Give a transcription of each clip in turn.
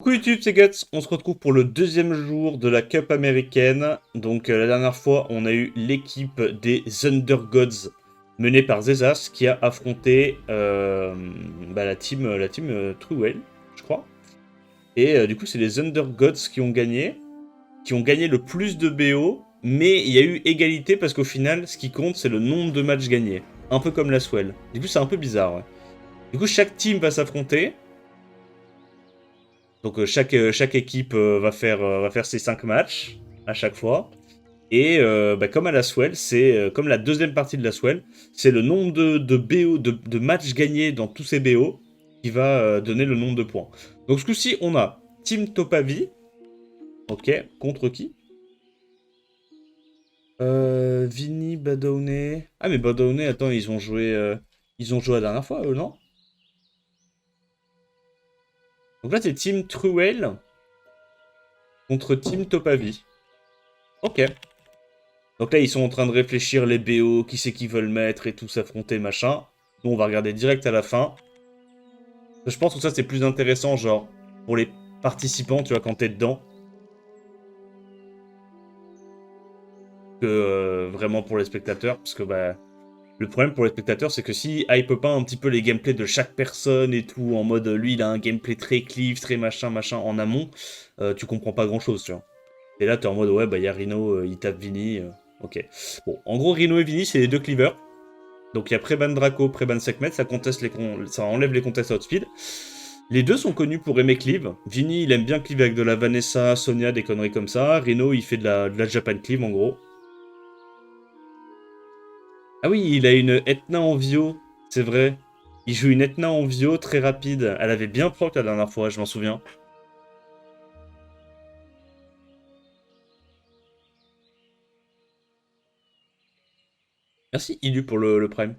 Coucou YouTube, c'est Guts. On se retrouve pour le deuxième jour de la Cup américaine. Donc la dernière fois, on a eu l'équipe des Thunder Gods menée par Zezas qui a affronté la team Truewell, je crois. Et du coup, c'est les Thunder Gods qui ont gagné le plus de BO, mais il y a eu égalité parce qu'au final, ce qui compte, c'est le nombre de matchs gagnés. Un peu comme la Swell. Du coup, c'est un peu bizarre, ouais. Du coup, chaque team va s'affronter. Donc chaque équipe va faire ses 5 matchs à chaque fois. Et comme à la Swell, c'est comme la deuxième partie de la Swell, c'est le nombre de BO, de matchs gagnés dans tous ces BO qui va donner le nombre de points. Donc ce coup-ci, on a Team Topavi. Ok, contre qui Vini, Badone. Ah mais Badone, attends, ils ont joué la dernière fois, eux, non? Donc là, c'est Team Truel contre Team Topavi. Ok. Donc là, ils sont en train de réfléchir les BO, qui c'est qu'ils veulent mettre et tout, s'affronter, machin. Nous, on va regarder direct à la fin. Je pense que ça, c'est plus intéressant, genre, pour les participants, tu vois, quand t'es dedans, que vraiment pour les spectateurs. Parce que, bah, le problème pour les spectateurs, c'est que si hype pas un petit peu les gameplays de chaque personne et tout, en mode, lui, il a un gameplay très cleave, très machin, machin, en amont, tu comprends pas grand-chose, tu vois. Et là, t'es en mode, ouais, bah, il y a Rhino, il tape Vini, ok. Bon, en gros, Rhino et Vini, c'est les deux cleavers. Donc il y a Preban Draco, Preban Sekhmet, ça enlève les contests outspeed. Les deux sont connus pour aimer cleave. Vinny, il aime bien cleave avec de la Vanessa, Sonia, des conneries comme ça. Reno, il fait de la Japan cleave en gros. Ah oui, il a une Etna en Vio, c'est vrai. Il joue une Etna en Vio très rapide. Elle avait bien proc la dernière fois, je m'en souviens. Merci Ilu pour le Prime.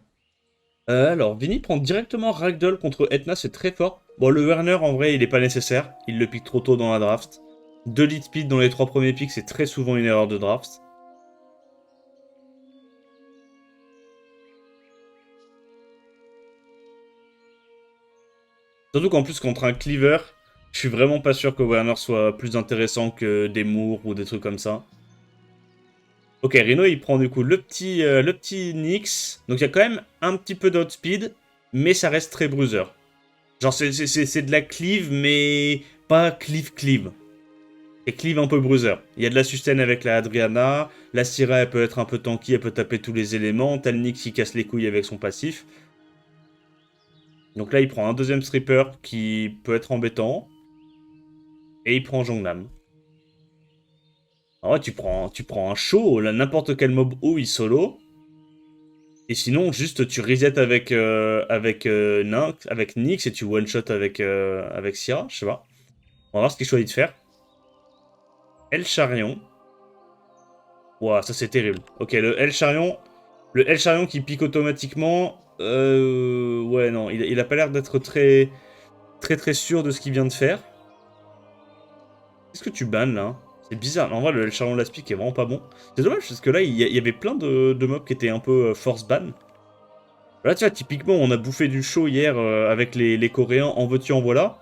Alors, Vinny prend directement Ragdoll contre Etna, c'est très fort. Bon, le Werner, en vrai, il est pas nécessaire. Il le pique trop tôt dans la draft. 2 lead speed dans les 3 premiers picks, c'est très souvent une erreur de draft. Surtout qu'en plus, contre un cleaver, je suis vraiment pas sûr que Werner soit plus intéressant que des Moore ou des trucs comme ça. Ok, Rhino, il prend du coup le petit Nyx. Donc il y a quand même un petit peu d'outspeed, mais ça reste très bruiser. Genre, c'est de la cleave, mais pas cleave-cleave. Et cleave un peu bruiser. Il y a de la sustain avec la Adriana. La Syra, elle peut être un peu tanky, elle peut taper tous les éléments. T'as le Nyx qui casse les couilles avec son passif. Donc là, il prend un deuxième stripper qui peut être embêtant. Et il prend Jongnam. Ah ouais, tu prends un show, là, n'importe quel mob haut, il solo. Et sinon, juste tu reset avec Nyx et tu one-shot avec Syrah, je sais pas. On va voir ce qu'il choisit de faire. El Charion. Ouah, ça c'est terrible. Ok, le El Charion qui pique automatiquement. Ouais, non, il a pas l'air d'être très, très, très sûr de ce qu'il vient de faire. Qu'est-ce que tu bannes là? C'est bizarre. En vrai, le El Charion Last Pick est vraiment pas bon. C'est dommage parce que là, il y avait plein de mobs qui étaient un peu force ban. Là, tu vois, typiquement, on a bouffé du show hier avec les Coréens, en veux-tu, en voilà.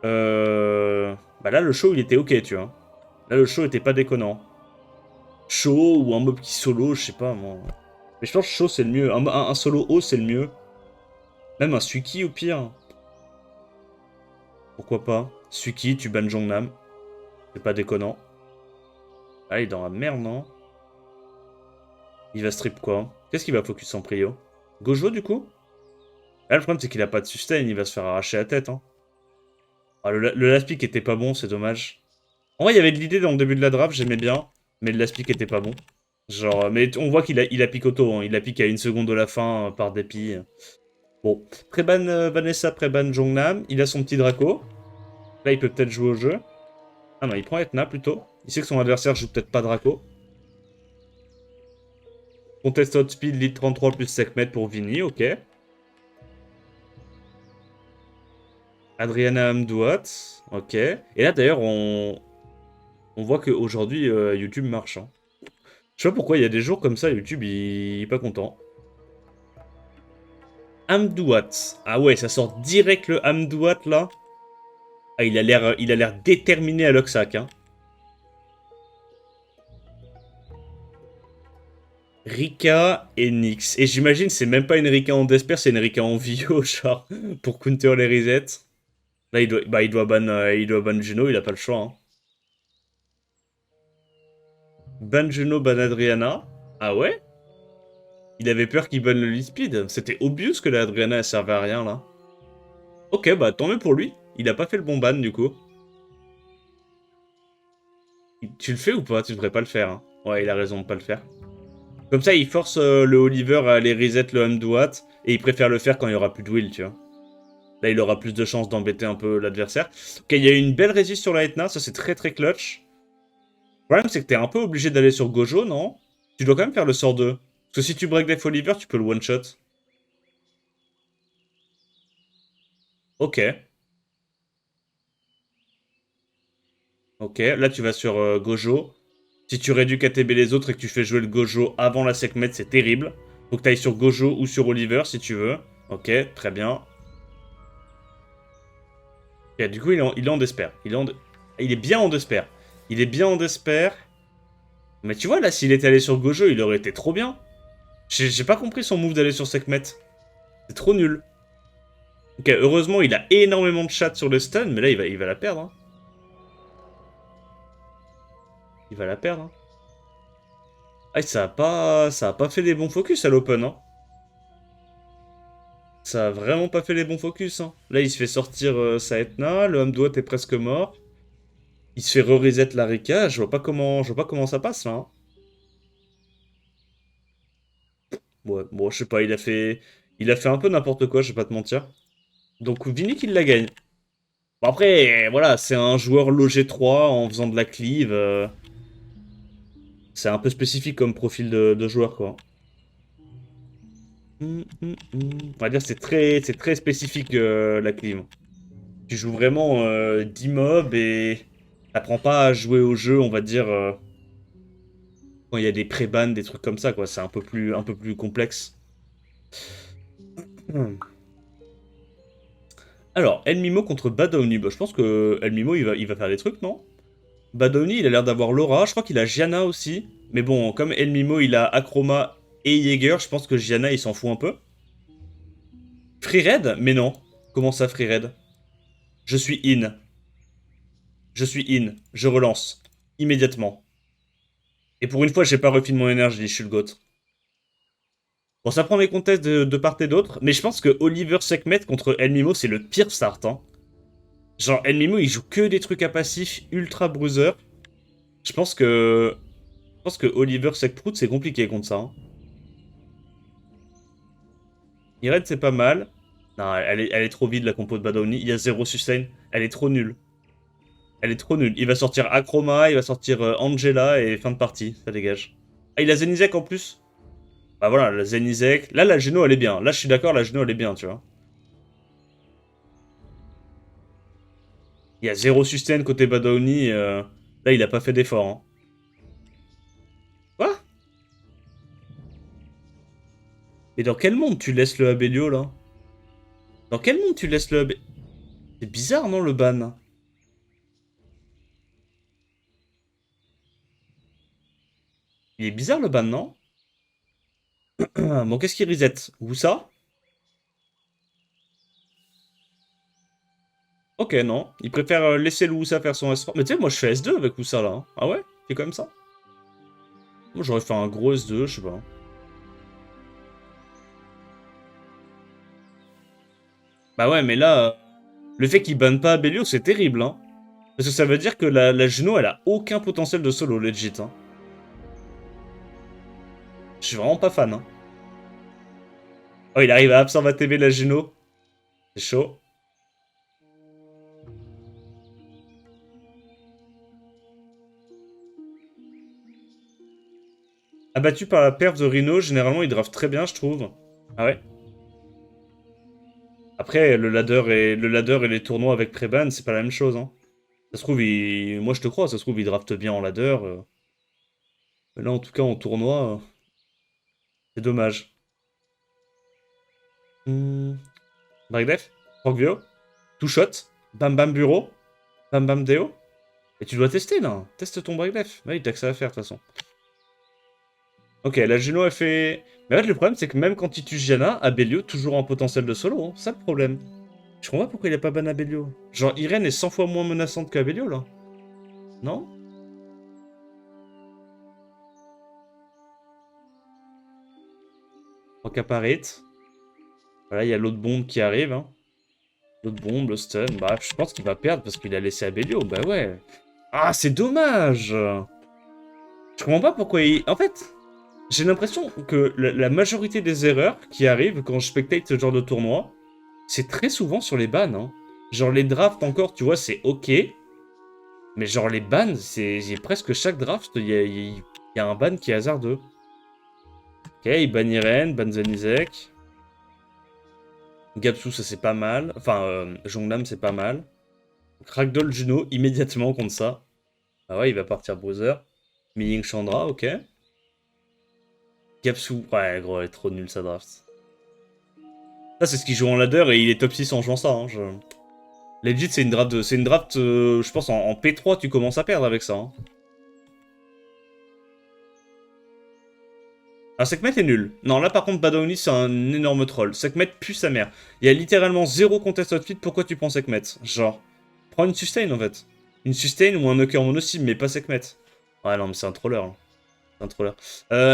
Bah là, le show, il était ok, tu vois. Là, le show était pas déconnant. Show ou un mob qui solo, je sais pas, moi. Mais je pense que show, c'est le mieux. Un solo haut, c'est le mieux. Même un Suki, au pire. Pourquoi pas. Suki, tu bannes Jongnam. C'est pas déconnant. Ah, il est dans la merde, non? Il va strip quoi? Qu'est-ce qu'il va focus en prio? Gojo, du coup? Là, le problème, c'est qu'il a pas de sustain, il va se faire arracher la tête, hein. Ah, le last pick était pas bon, c'est dommage. En vrai, il y avait de l'idée dans le début de la draft, j'aimais bien, mais le last pick était pas bon. Genre, mais on voit qu'il a pique auto, hein. Il a pique à une seconde de la fin par dépit. Bon, Préban Vanessa, Préban Jongnam, il a son petit Draco. Là, il peut peut-être jouer au jeu. Ah non, il prend Etna plutôt. Il sait que son adversaire joue peut-être pas Draco. Contest outspeed, lead 33 plus Sekhmet pour Vini, ok. Adriana Amdouat, ok. Et là, d'ailleurs, on voit qu'aujourd'hui, YouTube marche, hein. Je sais pas pourquoi il y a des jours comme ça, YouTube il est pas content. Amdouat. Ah ouais, ça sort direct le Amdouat là. Ah, il a l'air déterminé à Loxac, hein. Rika et Nyx. Et j'imagine c'est même pas une Rika en Desper, c'est une Rika en Vio, genre, pour counter les resets. Là, il doit ban Juno, il a pas le choix, hein. Ban Juno, ban Adriana. Ah ouais? Il avait peur qu'il ban le lead speed. C'était obvious que la Adriana elle servait à rien, là. Ok, bah tant mieux pour lui. Il a pas fait le bon ban, du coup. Tu le fais ou pas? Tu devrais pas le faire, hein. Ouais, il a raison de pas le faire. Comme ça, il force le Oliver à aller reset le Unduat, et il préfère le faire quand il y aura plus de will, tu vois. Là, il aura plus de chances d'embêter un peu l'adversaire. Ok, il y a eu une belle résiste sur la Etna, ça c'est très très clutch. Le problème, c'est que t'es un peu obligé d'aller sur Gojo, non? Tu dois quand même faire le sort 2. Parce que si tu break Def Oliver, tu peux le one-shot. Ok. Ok, là tu vas sur Gojo. Si tu réduis KTB les autres et que tu fais jouer le Gojo avant la Sekhmet, c'est terrible. Faut que tu ailles sur Gojo ou sur Oliver si tu veux. Ok, très bien. Et du coup, il est en Despair. Il est bien en Despair. Il est bien en Despair. Mais tu vois, là, s'il était allé sur Gojo, il aurait été trop bien. J'ai pas compris son move d'aller sur Sekhmet. C'est trop nul. Ok, heureusement, il a énormément de chat sur le stun, mais là, il va la perdre, hein. Il va la perdre, hein. Ah, ça a pas fait les bons focus à l'open, hein. Ça a vraiment pas fait les bons focus, hein. Là, il se fait sortir sa Etna, le Hamdouat est presque mort. Il se fait re-reset la Rika, je vois pas comment ça passe, là, hein. Ouais, bon, je sais pas, il a fait un peu n'importe quoi, je vais pas te mentir. Donc, Vinic, il la gagne. Bon, après, voilà, c'est un joueur logé 3 en faisant de la cleave. C'est un peu spécifique comme profil de joueur, quoi. On va dire que c'est très spécifique, la cleave. Tu joues vraiment 10 mobs et t'apprends pas à jouer au jeu, on va dire, quand il y a des pré-bans, des trucs comme ça, quoi. C'est un peu plus complexe. Hmm. Alors, Elmimo contre Badowni. Bah, je pense que Elmimo, il va faire des trucs, non? Badowni, il a l'air d'avoir Laura. Je crois qu'il a Gianna aussi. Mais bon, comme Elmimo, il a Akroma et Jaeger, je pense que Gianna, il s'en fout un peu. Free Red? Mais non. Comment ça, Free Red? Je suis in. Je suis in. Je relance. Immédiatement. Et pour une fois, j'ai pas refilé mon énergie, je suis le GOAT. Bon, ça prend des contests de part et d'autre, mais je pense que Oliver Sekhmet contre Elmimo, c'est le pire start, hein. Genre, Elmimo, il joue que des trucs à passif ultra bruiser. Je pense que. Je pense que Oliver Sekprout, c'est compliqué contre ça, hein. Ired, c'est pas mal. Non, elle est trop vide, la compo de Badowni. Il y a zéro sustain. Elle est trop nulle. Elle est trop nulle. Il va sortir Akroma, il va sortir Angela, et fin de partie. Ça dégage. Ah, il a Zenizek en plus. Bah voilà, la Zenizek. Là, la Geno, elle est bien. Là, je suis d'accord, la Geno, elle est bien, tu vois. Il y a zéro sustain côté Badowni. Là, il a pas fait d'effort, hein. Quoi? Mais dans quel monde tu laisses le Abelio, là? Dans quel monde tu laisses le Abelio? C'est bizarre, non, le ban? Il est bizarre, le ban, non? Bon, qu'est-ce qu'il reset? Où ça? Ok, non. Il préfère laisser le Woussa faire son S3. Mais tu sais, moi, je fais S2 avec Woussa, là, hein. Ah ouais? C'est quand même ça? Moi, j'aurais fait un gros S2, je sais pas. Bah ouais, mais là, le fait qu'il banne pas Abelio, c'est terrible, hein. Parce que ça veut dire que la Juno, elle a aucun potentiel de solo, legit, hein. Je suis vraiment pas fan, hein. Oh, il arrive à absorber TV la Juno. C'est chaud. Abattu par la perf de Rhino, généralement, il draft très bien, je trouve. Ah ouais? Après, le ladder et les tournois avec Preban, c'est pas la même chose, hein. Ça se trouve, moi je te crois, ça se trouve, il drafte bien en ladder. Mais là, en tout cas, en tournoi, c'est dommage. Hmm. Breakdef, Rockvio, Two Shot, Bam Bam Bureau. Bam Bam Deo. Et tu dois tester, là. Teste ton break def. Oui, t'as que ça à faire, de toute façon. Ok, la Juno, elle fait... Mais en fait, le problème, c'est que même quand il tue Gianna, Abelio, toujours en potentiel de solo. Hein. C'est ça, le problème. Je comprends pas pourquoi il a pas ban Abelio. Genre, Irene est 100 fois moins menaçante qu'Abelio, là. Non? En caparite. Voilà, il y a l'autre bombe qui arrive, hein. L'autre bombe, le stun. Bah, je pense qu'il va perdre parce qu'il a laissé Abelio. Bah ouais. Ah, c'est dommage. Je comprends pas pourquoi il... En fait, j'ai l'impression que la majorité des erreurs qui arrivent quand je spectate ce genre de tournoi, c'est très souvent sur les bans. Hein. Genre les drafts encore, tu vois, c'est ok. Mais genre les bans, c'est presque chaque draft, il y a un ban qui est hasardeux. Ok, il ban Irene, ban Zenizek. Gapsu, ça c'est pas mal. Enfin, Jongnam, c'est pas mal. Ragdoll Juno, immédiatement contre ça. Ah ouais, il va partir Bruiser. Miying Chandra, ok. Gapsu, ouais, gros, elle est trop nulle sa draft. Ça, c'est ce qu'il joue en ladder et il est top 6 en jouant ça. Hein, Legit, c'est une draft, je pense, en P3, tu commences à perdre avec ça. Hein. Ah, Sekhmet est nul. Non, là par contre, Badaoni, c'est un énorme troll. Sekhmet pue sa mère. Il y a littéralement zéro contest outfit, pourquoi tu prends Sekhmet? Genre, prends une sustain en fait. Une sustain ou un knocker mono cible, mais pas Sekhmet. Ouais, non, mais c'est un troller. Là. C'est un troller.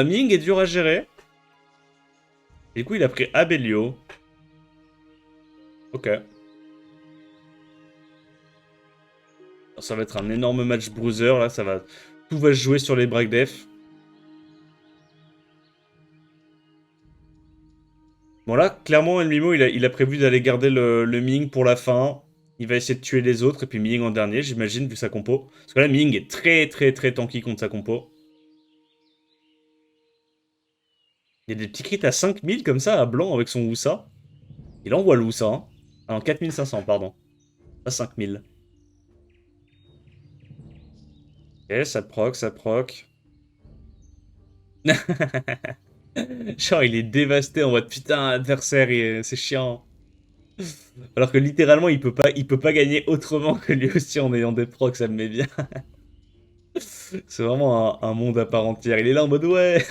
Ming est dur à gérer. Et du coup, il a pris Abelio. Ok. Ça va être un énorme match bruiser, là, ça va... Tout va se jouer sur les break def. Bon là, clairement, Elmimo, il a prévu d'aller garder le Ming pour la fin. Il va essayer de tuer les autres, et puis Ming en dernier, j'imagine, vu sa compo. Parce que là, Ming est très très très tanky contre sa compo. Il y a des petits crits à 5000 comme ça, à blanc, avec son Wusa. Il envoie le Wusa, hein. Ah non, 4500, pardon. Pas 5000. Ok, ça proc, ça proc. Genre, il est dévasté en mode putain, adversaire, c'est chiant. Alors que littéralement, il peut pas gagner autrement que lui aussi en ayant des procs, ça me met bien. C'est vraiment un monde à part entière. Il est là en mode ouais,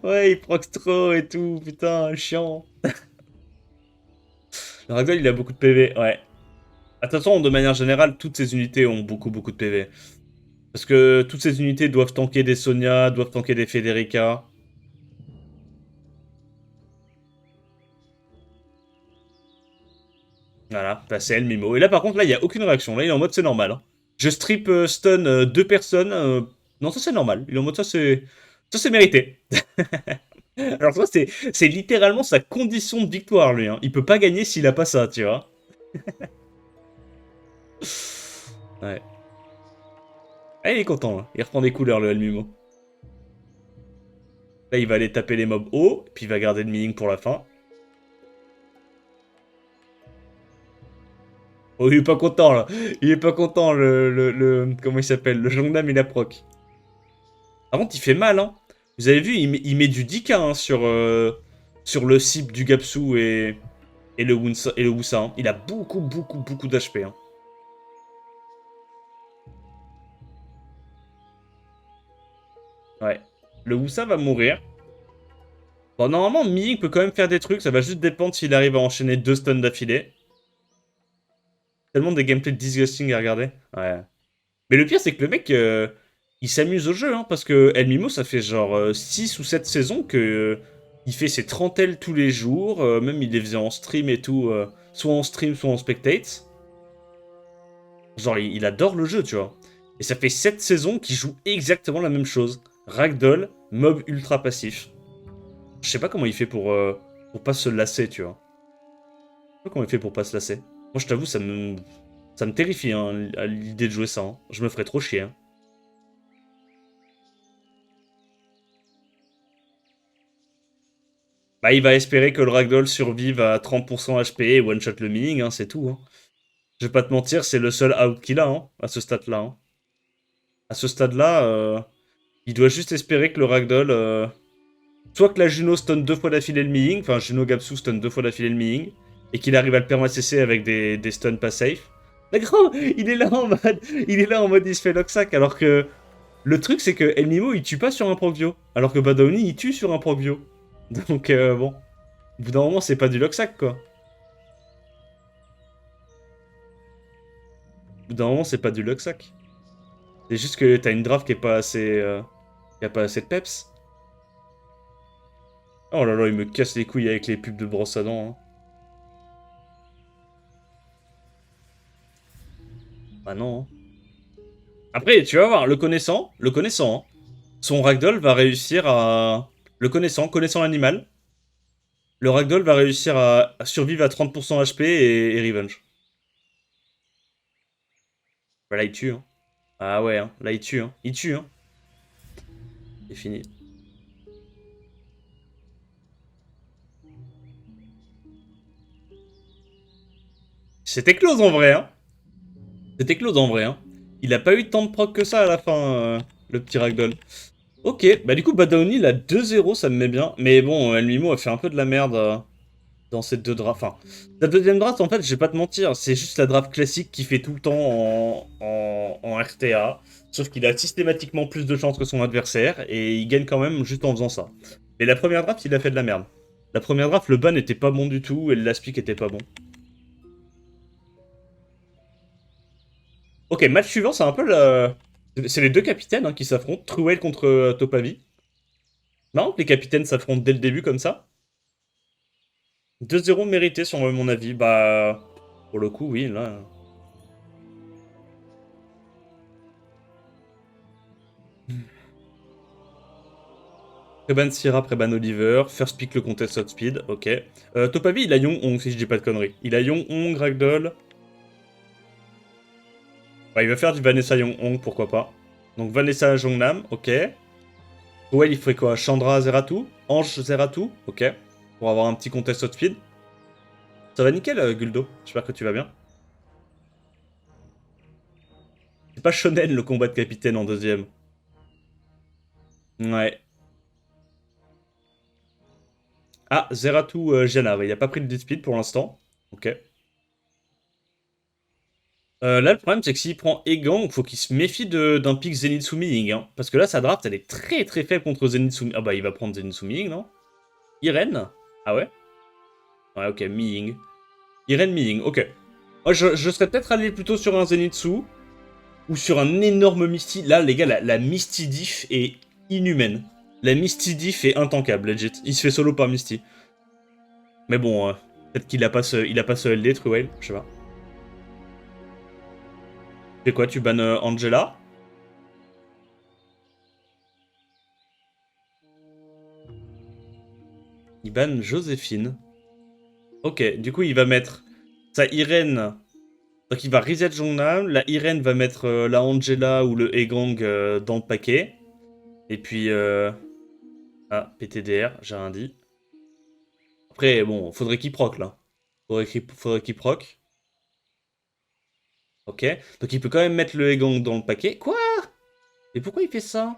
ouais, il proc trop et tout, putain, chiant. Le Ragdoll, il a beaucoup de PV, ouais. Attention, de manière générale, toutes ces unités ont beaucoup beaucoup de PV. Parce que toutes ces unités doivent tanker des Sonia, doivent tanker des Federica. Voilà, bah, c'est elle, Mimo. Et là, par contre, là, il n'y a aucune réaction. Là, il est en mode c'est normal. Hein. Je strip stun deux personnes. Non, ça, c'est normal. Il est en mode ça, c'est. Ça, c'est mérité. Alors, ça, c'est littéralement sa condition de victoire, lui. Hein. Il peut pas gagner s'il a pas ça, tu vois. Ouais. Ah, il est content, là. Il reprend des couleurs, le Elmimo. Là, il va aller taper les mobs haut, puis il va garder le Ming pour la fin. Oh, il est pas content, là. Il est pas content, comment il s'appelle? Le Jongnam, il a proc. Par contre, il fait mal, hein. Vous avez vu, il met du 10k hein, sur le cible du Gapsu et le Wusa. Hein. Il a beaucoup, beaucoup, beaucoup d'HP. Hein. Ouais. Le Wusa va mourir. Bon, normalement, Ming peut quand même faire des trucs. Ça va juste dépendre s'il arrive à enchaîner 2 stuns d'affilée. Tellement des gameplays disgusting à regarder. Ouais. Mais le pire, c'est que le mec, il s'amuse au jeu. Hein, parce que El Mimo, ça fait genre 6 ou 7 saisons que... il fait ses 30 L tous les jours. Même il les faisait en stream et tout. Soit en stream, soit en spectate. Genre, il adore le jeu, tu vois. Et ça fait 7 saisons qu'il joue exactement la même chose. Ragdoll, mob ultra passif. Je sais pas comment il fait pour pas se lasser, tu vois. Je sais pas comment il fait pour pas se lasser. Moi, je t'avoue, ça me terrifie, hein, à l'idée de jouer ça. Hein. Je me ferais trop chier. Hein. Bah, il va espérer que le Ragdoll survive à 30% HP et one-shot le Ming, hein, c'est tout. Hein. Je vais pas te mentir, c'est le seul out qu'il a, hein, à ce stade-là. Hein. À ce stade-là, il doit juste espérer que le Ragdoll... soit que la Juno stun 2 fois d'affilée le Ming, enfin Juno Gapsu stun 2 fois d'affilée le Ming, et qu'il arrive à le perma-CC avec des stuns pas safe. Mais gros, il est là en mode, il se fait Locksack, alors que le truc c'est que El Mimo il tue pas sur un Procvio, alors que Badaoni il tue sur un Procvio. Donc bon, au bout d'un moment c'est pas du Locksack quoi. Au bout d'un moment c'est pas du Locksack. C'est juste que t'as une draft qui est pas assez, qui a pas assez de peps. Oh là là, il me casse les couilles avec les pubs de brosse à dents. Hein. Bah non. Hein. Après, tu vas voir, le connaissant, hein, son ragdoll va réussir à... Le connaissant, connaissant l'animal, le ragdoll va réussir à survivre à 30% HP et revenge. Bah là, il tue, hein. Ah ouais, hein. Là, il tue, hein. Il tue, hein. C'est fini. C'était close en vrai, hein. C'était close en vrai, hein. Il a pas eu tant de proc que ça à la fin, le petit ragdoll. Ok, bah du coup, Badaoni, il a 2-0, ça me met bien. Mais bon, Elmimo a fait un peu de la merde dans ces deux drafts. Enfin, la deuxième draft, en fait, je vais pas te mentir, c'est juste la draft classique qu'il fait tout le temps en RTA. Sauf qu'il a systématiquement plus de chances que son adversaire, et il gagne quand même juste en faisant ça. Mais la première draft, il a fait de la merde. La première draft, le ban était pas bon du tout, et le last pick était pas bon. Ok, match suivant, c'est un peu le... C'est les deux capitaines hein, qui s'affrontent, Truel contre Topavi. Marrant que les capitaines s'affrontent dès le début comme ça. 2-0 mérité sur mon avis. Bah, pour le coup, oui, là. Preban Sierra, Preban Oliver, first pick le contest Outspeed, ok. Topavi, il a Young Hong, si je dis pas de conneries. Il a Young Hong, Ragdoll. Bah, il va faire du Vanessa Young Hong, pourquoi pas. Donc Vanessa Jongnam, ok. Ouais, il ferait quoi? Chandra Zeratou? Ange Zeratou, ok. Pour avoir un petit contest Outspeed. Ça va nickel, Guldo. J'espère que tu vas bien. C'est pas shonen le combat de capitaine en deuxième. Ouais. Ah, Zeratou Jana, ouais, il a pas pris de speed pour l'instant. Ok. Là, le problème, c'est que s'il prend Egang, faut qu'il se méfie d'un pick Zenitsu Miying. Hein, parce que là, sa draft, elle est très très faible contre Zenitsu Miying. Ah bah, il va prendre Zenitsu Miying, non? Irene? Ah ouais? Ouais, ok, Miying. Irene Miying, ok. Moi, je serais peut-être allé plutôt sur un Zenitsu ou sur un énorme Misty. Là, les gars, la Misty diff est inhumaine. La Misty diff est intankable, legit. Il se fait solo par Misty. Mais bon, peut-être qu'il a pas ce LD, Truel, je sais pas. Tu fais quoi, tu bannes Angela? Il banne Joséphine. Ok, du coup, il va mettre sa Irene. Donc, il va reset Jongnam. La Irene va mettre la Angela ou le Egang dans le paquet. Et puis... Ah, PTDR, j'ai rien dit. Après, bon, faudrait qu'il proc, là. Faudrait qu'il proc. Ok. Donc, il peut quand même mettre le Egang dans le paquet. Quoi? Mais pourquoi il fait ça?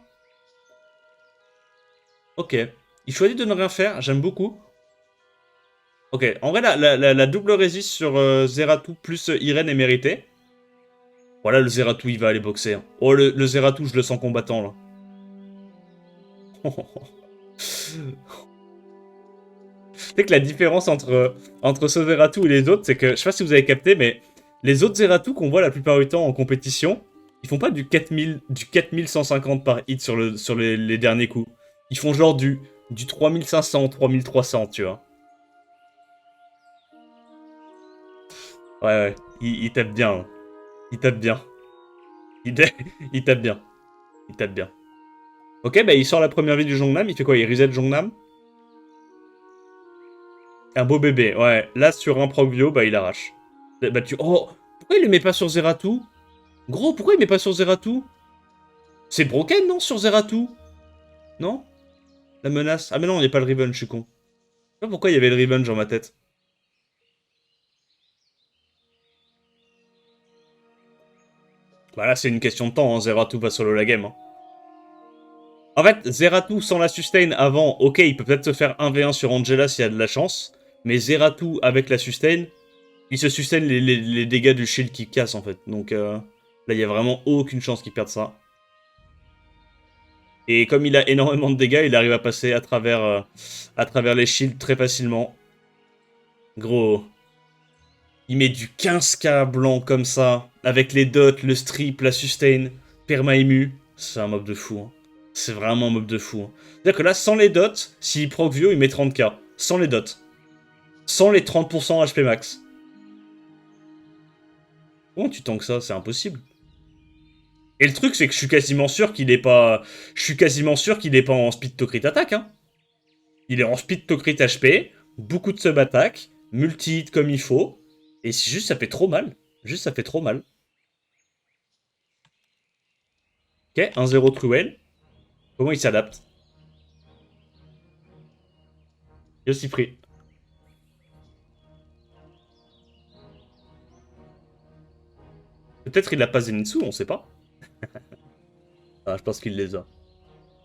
Ok. Il choisit de ne rien faire. J'aime beaucoup. Ok. En vrai, la double résiste sur Zeratou plus Irene est méritée. Voilà, le Zeratou, il va aller boxer. Hein. Oh, le Zeratou, je le sens combattant, là. Tu sais que la différence entre ce Zeratou et les autres, c'est que, je sais pas si vous avez capté, mais les autres Zeratou qu'on voit la plupart du temps en compétition, ils font pas du 4150 par hit sur les derniers coups. Ils font genre du 3500, 3300, tu vois. Ouais, ouais, il tape bien. Hein. Il tape bien. Il, il tape bien. Il tape bien. Ok, bah il sort la première vie du Jongnam, il fait quoi? Il reset Jongnam? Un beau bébé, ouais. Là, sur un proc bio, bah il arrache. Bah tu... Oh! Pourquoi il le met pas sur Zeratou? Gros, pourquoi il met pas sur Zeratou? C'est broken, non, sur Zeratou? Non? La menace. Ah mais non, il n'y a pas le revenge, je suis con. Je sais pas pourquoi il y avait le revenge dans ma tête. Bah là, c'est une question de temps, hein. Zeratou va solo la game. Hein. En fait, Zeratou sans la sustain avant, ok, il peut peut-être se faire 1v1 sur Angela s'il y a de la chance. Mais Zeratou avec la sustain, Il se sustain les dégâts du shield qui casse en fait. Donc là, il y a vraiment aucune chance qu'il perde ça. Et comme il a énormément de dégâts, il arrive à passer à travers les shields très facilement. Gros. Il met du 15k blanc comme ça, avec les dots, le strip, la sustain, perma ému. C'est un mob de fou. Hein. C'est vraiment un mob de fou. Hein. C'est-à-dire que là, sans les dots, s'il proc Vio, il met 30k. Sans les dots. Sans les 30% HP max. Comment tu tankes ça? C'est impossible. Et le truc, c'est que je suis quasiment sûr qu'il est pas... Je suis quasiment sûr qu'il est pas en speed to crit attack, hein. Il est en speed to crit HP, beaucoup de sub attack, multi-hit comme il faut, et c'est juste, ça fait trop mal. Juste, ça fait trop mal. Ok, 1-0 Truel. Comment il s'adapte? Il est aussi pris. Peut-être il a pas Zenitsu, on sait pas. Ah, je pense qu'il les a.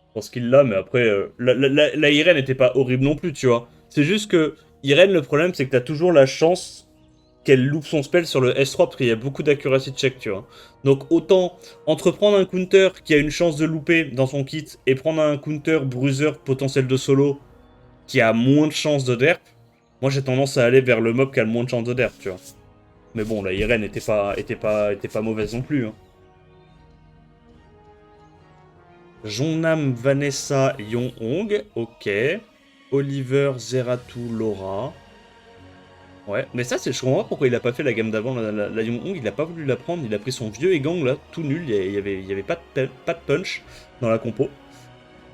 Je pense qu'il l'a, mais après, la Irene n'était pas horrible non plus, tu vois. C'est juste que Irene, le problème, c'est que t'as toujours la chance qu'elle loupe son spell sur le S3 parce qu'il y a beaucoup d'accuracy check, tu vois. Donc autant entreprendre un counter qui a une chance de louper dans son kit et prendre un counter bruiser potentiel de solo qui a moins de chances de derp, moi j'ai tendance à aller vers le mob qui a le moins de chances de derp, tu vois. Mais bon, la Irene était pas mauvaise non plus. Hein. Jongnam, Vanessa, Yonhong, ok. Oliver, Zeratou, Laura. Ouais, mais ça, je comprends pas pourquoi il a pas fait la gamme d'avant, la Yonhong, il a pas voulu la prendre, il a pris son vieux Egang là, tout nul, il y avait pas de punch dans la compo.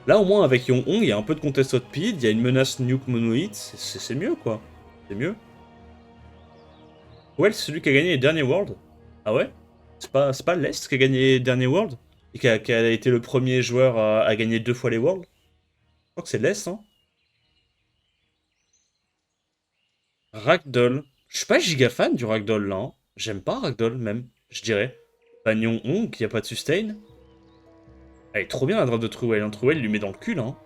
Là, au moins, avec Yonhong, il y a un peu de contest speed, il y a une menace nuke monohit, c'est mieux quoi. C'est mieux. Ouais, c'est celui qui a gagné les derniers Worlds. Ah ouais? C'est pas l'Est qui a gagné les derniers Worlds? Et qui a été le premier joueur à gagner 2 fois les Worlds? Je crois que c'est l'Est, hein? Ragdoll. Je suis pas giga fan du Ragdoll là. Hein. J'aime pas Ragdoll même, je dirais. Bagnon Hong, qui a pas de sustain. Elle est trop bien la drop de Truel. Hein. Truel lui met dans le cul là. Hein.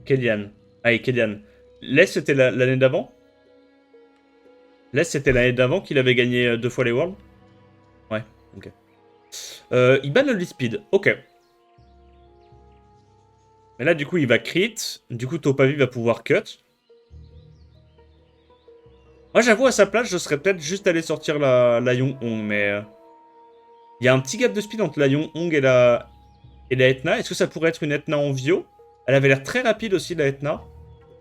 Kellyanne. Allez, Kellyanne. L'Est c'était l'année d'avant? L'Est c'était l'année d'avant qu'il avait gagné 2 fois les Worlds? Ouais, ok. Il banne le speed, ok. Mais là du coup il va crit. Du coup Topavi va pouvoir cut. Moi, j'avoue, à sa place, je serais peut-être juste allé sortir la Yonhong, mais... Il y a un petit gap de speed entre la Yonhong et la Etna. Est-ce que ça pourrait être une Etna en Vio? Elle avait l'air très rapide aussi, la Etna.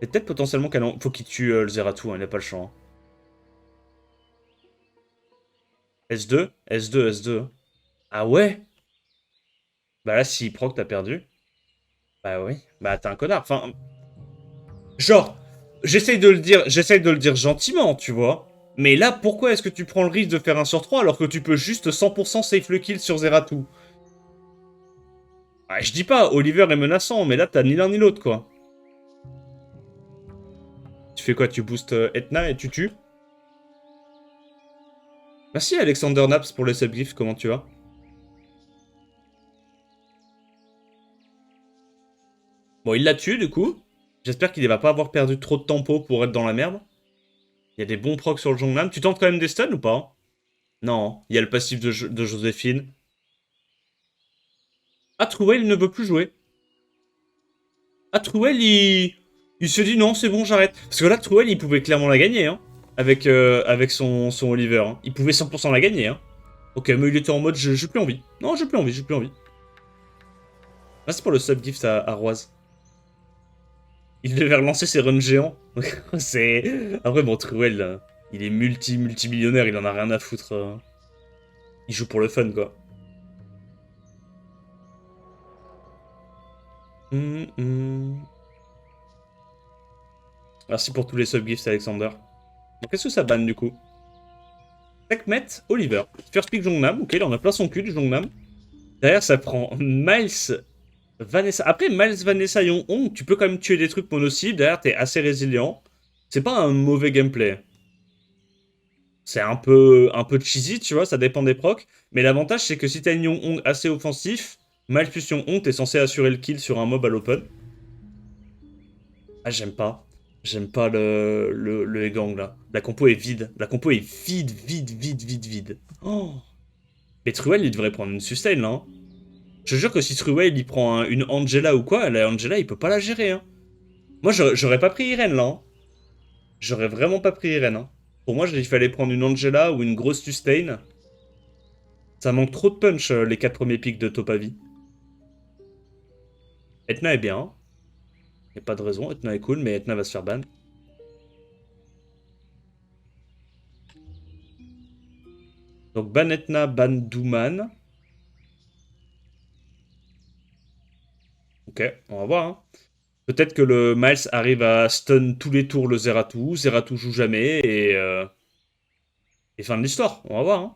Et peut-être potentiellement qu'elle faut qu'il tue le Zeratou, hein, il n'a pas le choix. Hein. S2? S2, S2. Ah ouais? Bah là, s'il proc, t'as perdu. Bah oui. Bah t'es un connard. Enfin... Genre, j'essaye de le dire gentiment, tu vois. Mais là, pourquoi est-ce que tu prends le risque de faire un sur 3 alors que tu peux juste 100% safe le kill sur Zeratou? Ah, je dis pas, Oliver est menaçant, mais là, t'as ni l'un ni l'autre, quoi. Tu fais quoi? Tu boostes Etna et tu tues? Merci Alexander Naps pour les subgifts, comment tu vas? Bon, il la tue, du coup. J'espère qu'il va pas avoir perdu trop de tempo pour être dans la merde. Il y a des bons procs sur le Jongnam. Tu tentes quand même des stuns ou pas? Non, il y a le passif de Joséphine. Ah, Truel, il ne veut plus jouer. Ah, Truel, il se dit non, c'est bon, j'arrête. Parce que là, Truel, il pouvait clairement la gagner, hein. Avec son Oliver. Hein. Il pouvait 100% la gagner, hein. Ok, mais il était en mode j'ai plus envie. Non, j'ai plus envie, j'ai plus envie. Merci pour le subgift à Roise. Il devait relancer ses runs géants. C'est... Après, bon, Truel, il est multimillionnaire, il en a rien à foutre. Il joue pour le fun, quoi. Merci pour tous les subgifts, Alexander. Donc, qu'est-ce que ça banne, du coup? Sekhmet, Oliver. First pick Jongnam. Ok, là, on a plein son cul, du Jongnam. Derrière, ça prend Miles, Vanessa. Après, Miles, Vanessa, Yonhong, tu peux quand même tuer des trucs mono-cibles. Derrière, t'es assez résilient. C'est pas un mauvais gameplay. C'est un peu cheesy, tu vois, ça dépend des procs. Mais l'avantage, c'est que si t'as une Yonhong assez offensif, Miles plus Yonhong, t'es censé assurer le kill sur un mob à l'open. Ah, j'aime pas. J'aime pas le gang là. La compo est vide. La compo est vide, vide, vide, vide, vide. Oh. Mais Truel, il devrait prendre une sustain là. Hein. Je te jure que si Truel il prend une Angela ou quoi, la Angela il peut pas la gérer. Hein. Moi j'aurais pas pris Irene là. Hein. J'aurais vraiment pas pris Irene. Hein. Pour moi, il fallait prendre une Angela ou une grosse sustain. Ça manque trop de punch les 4 premiers pics de Topavi. Etna est bien. Y a pas de raison. Etna est cool, mais Etna va se faire ban. Donc ban Etna, ban Douman. Ok, on va voir. Hein. Peut-être que le Miles arrive à stun tous les tours le Zeratou. Zeratou joue jamais et fin de l'histoire. On va voir. Hein.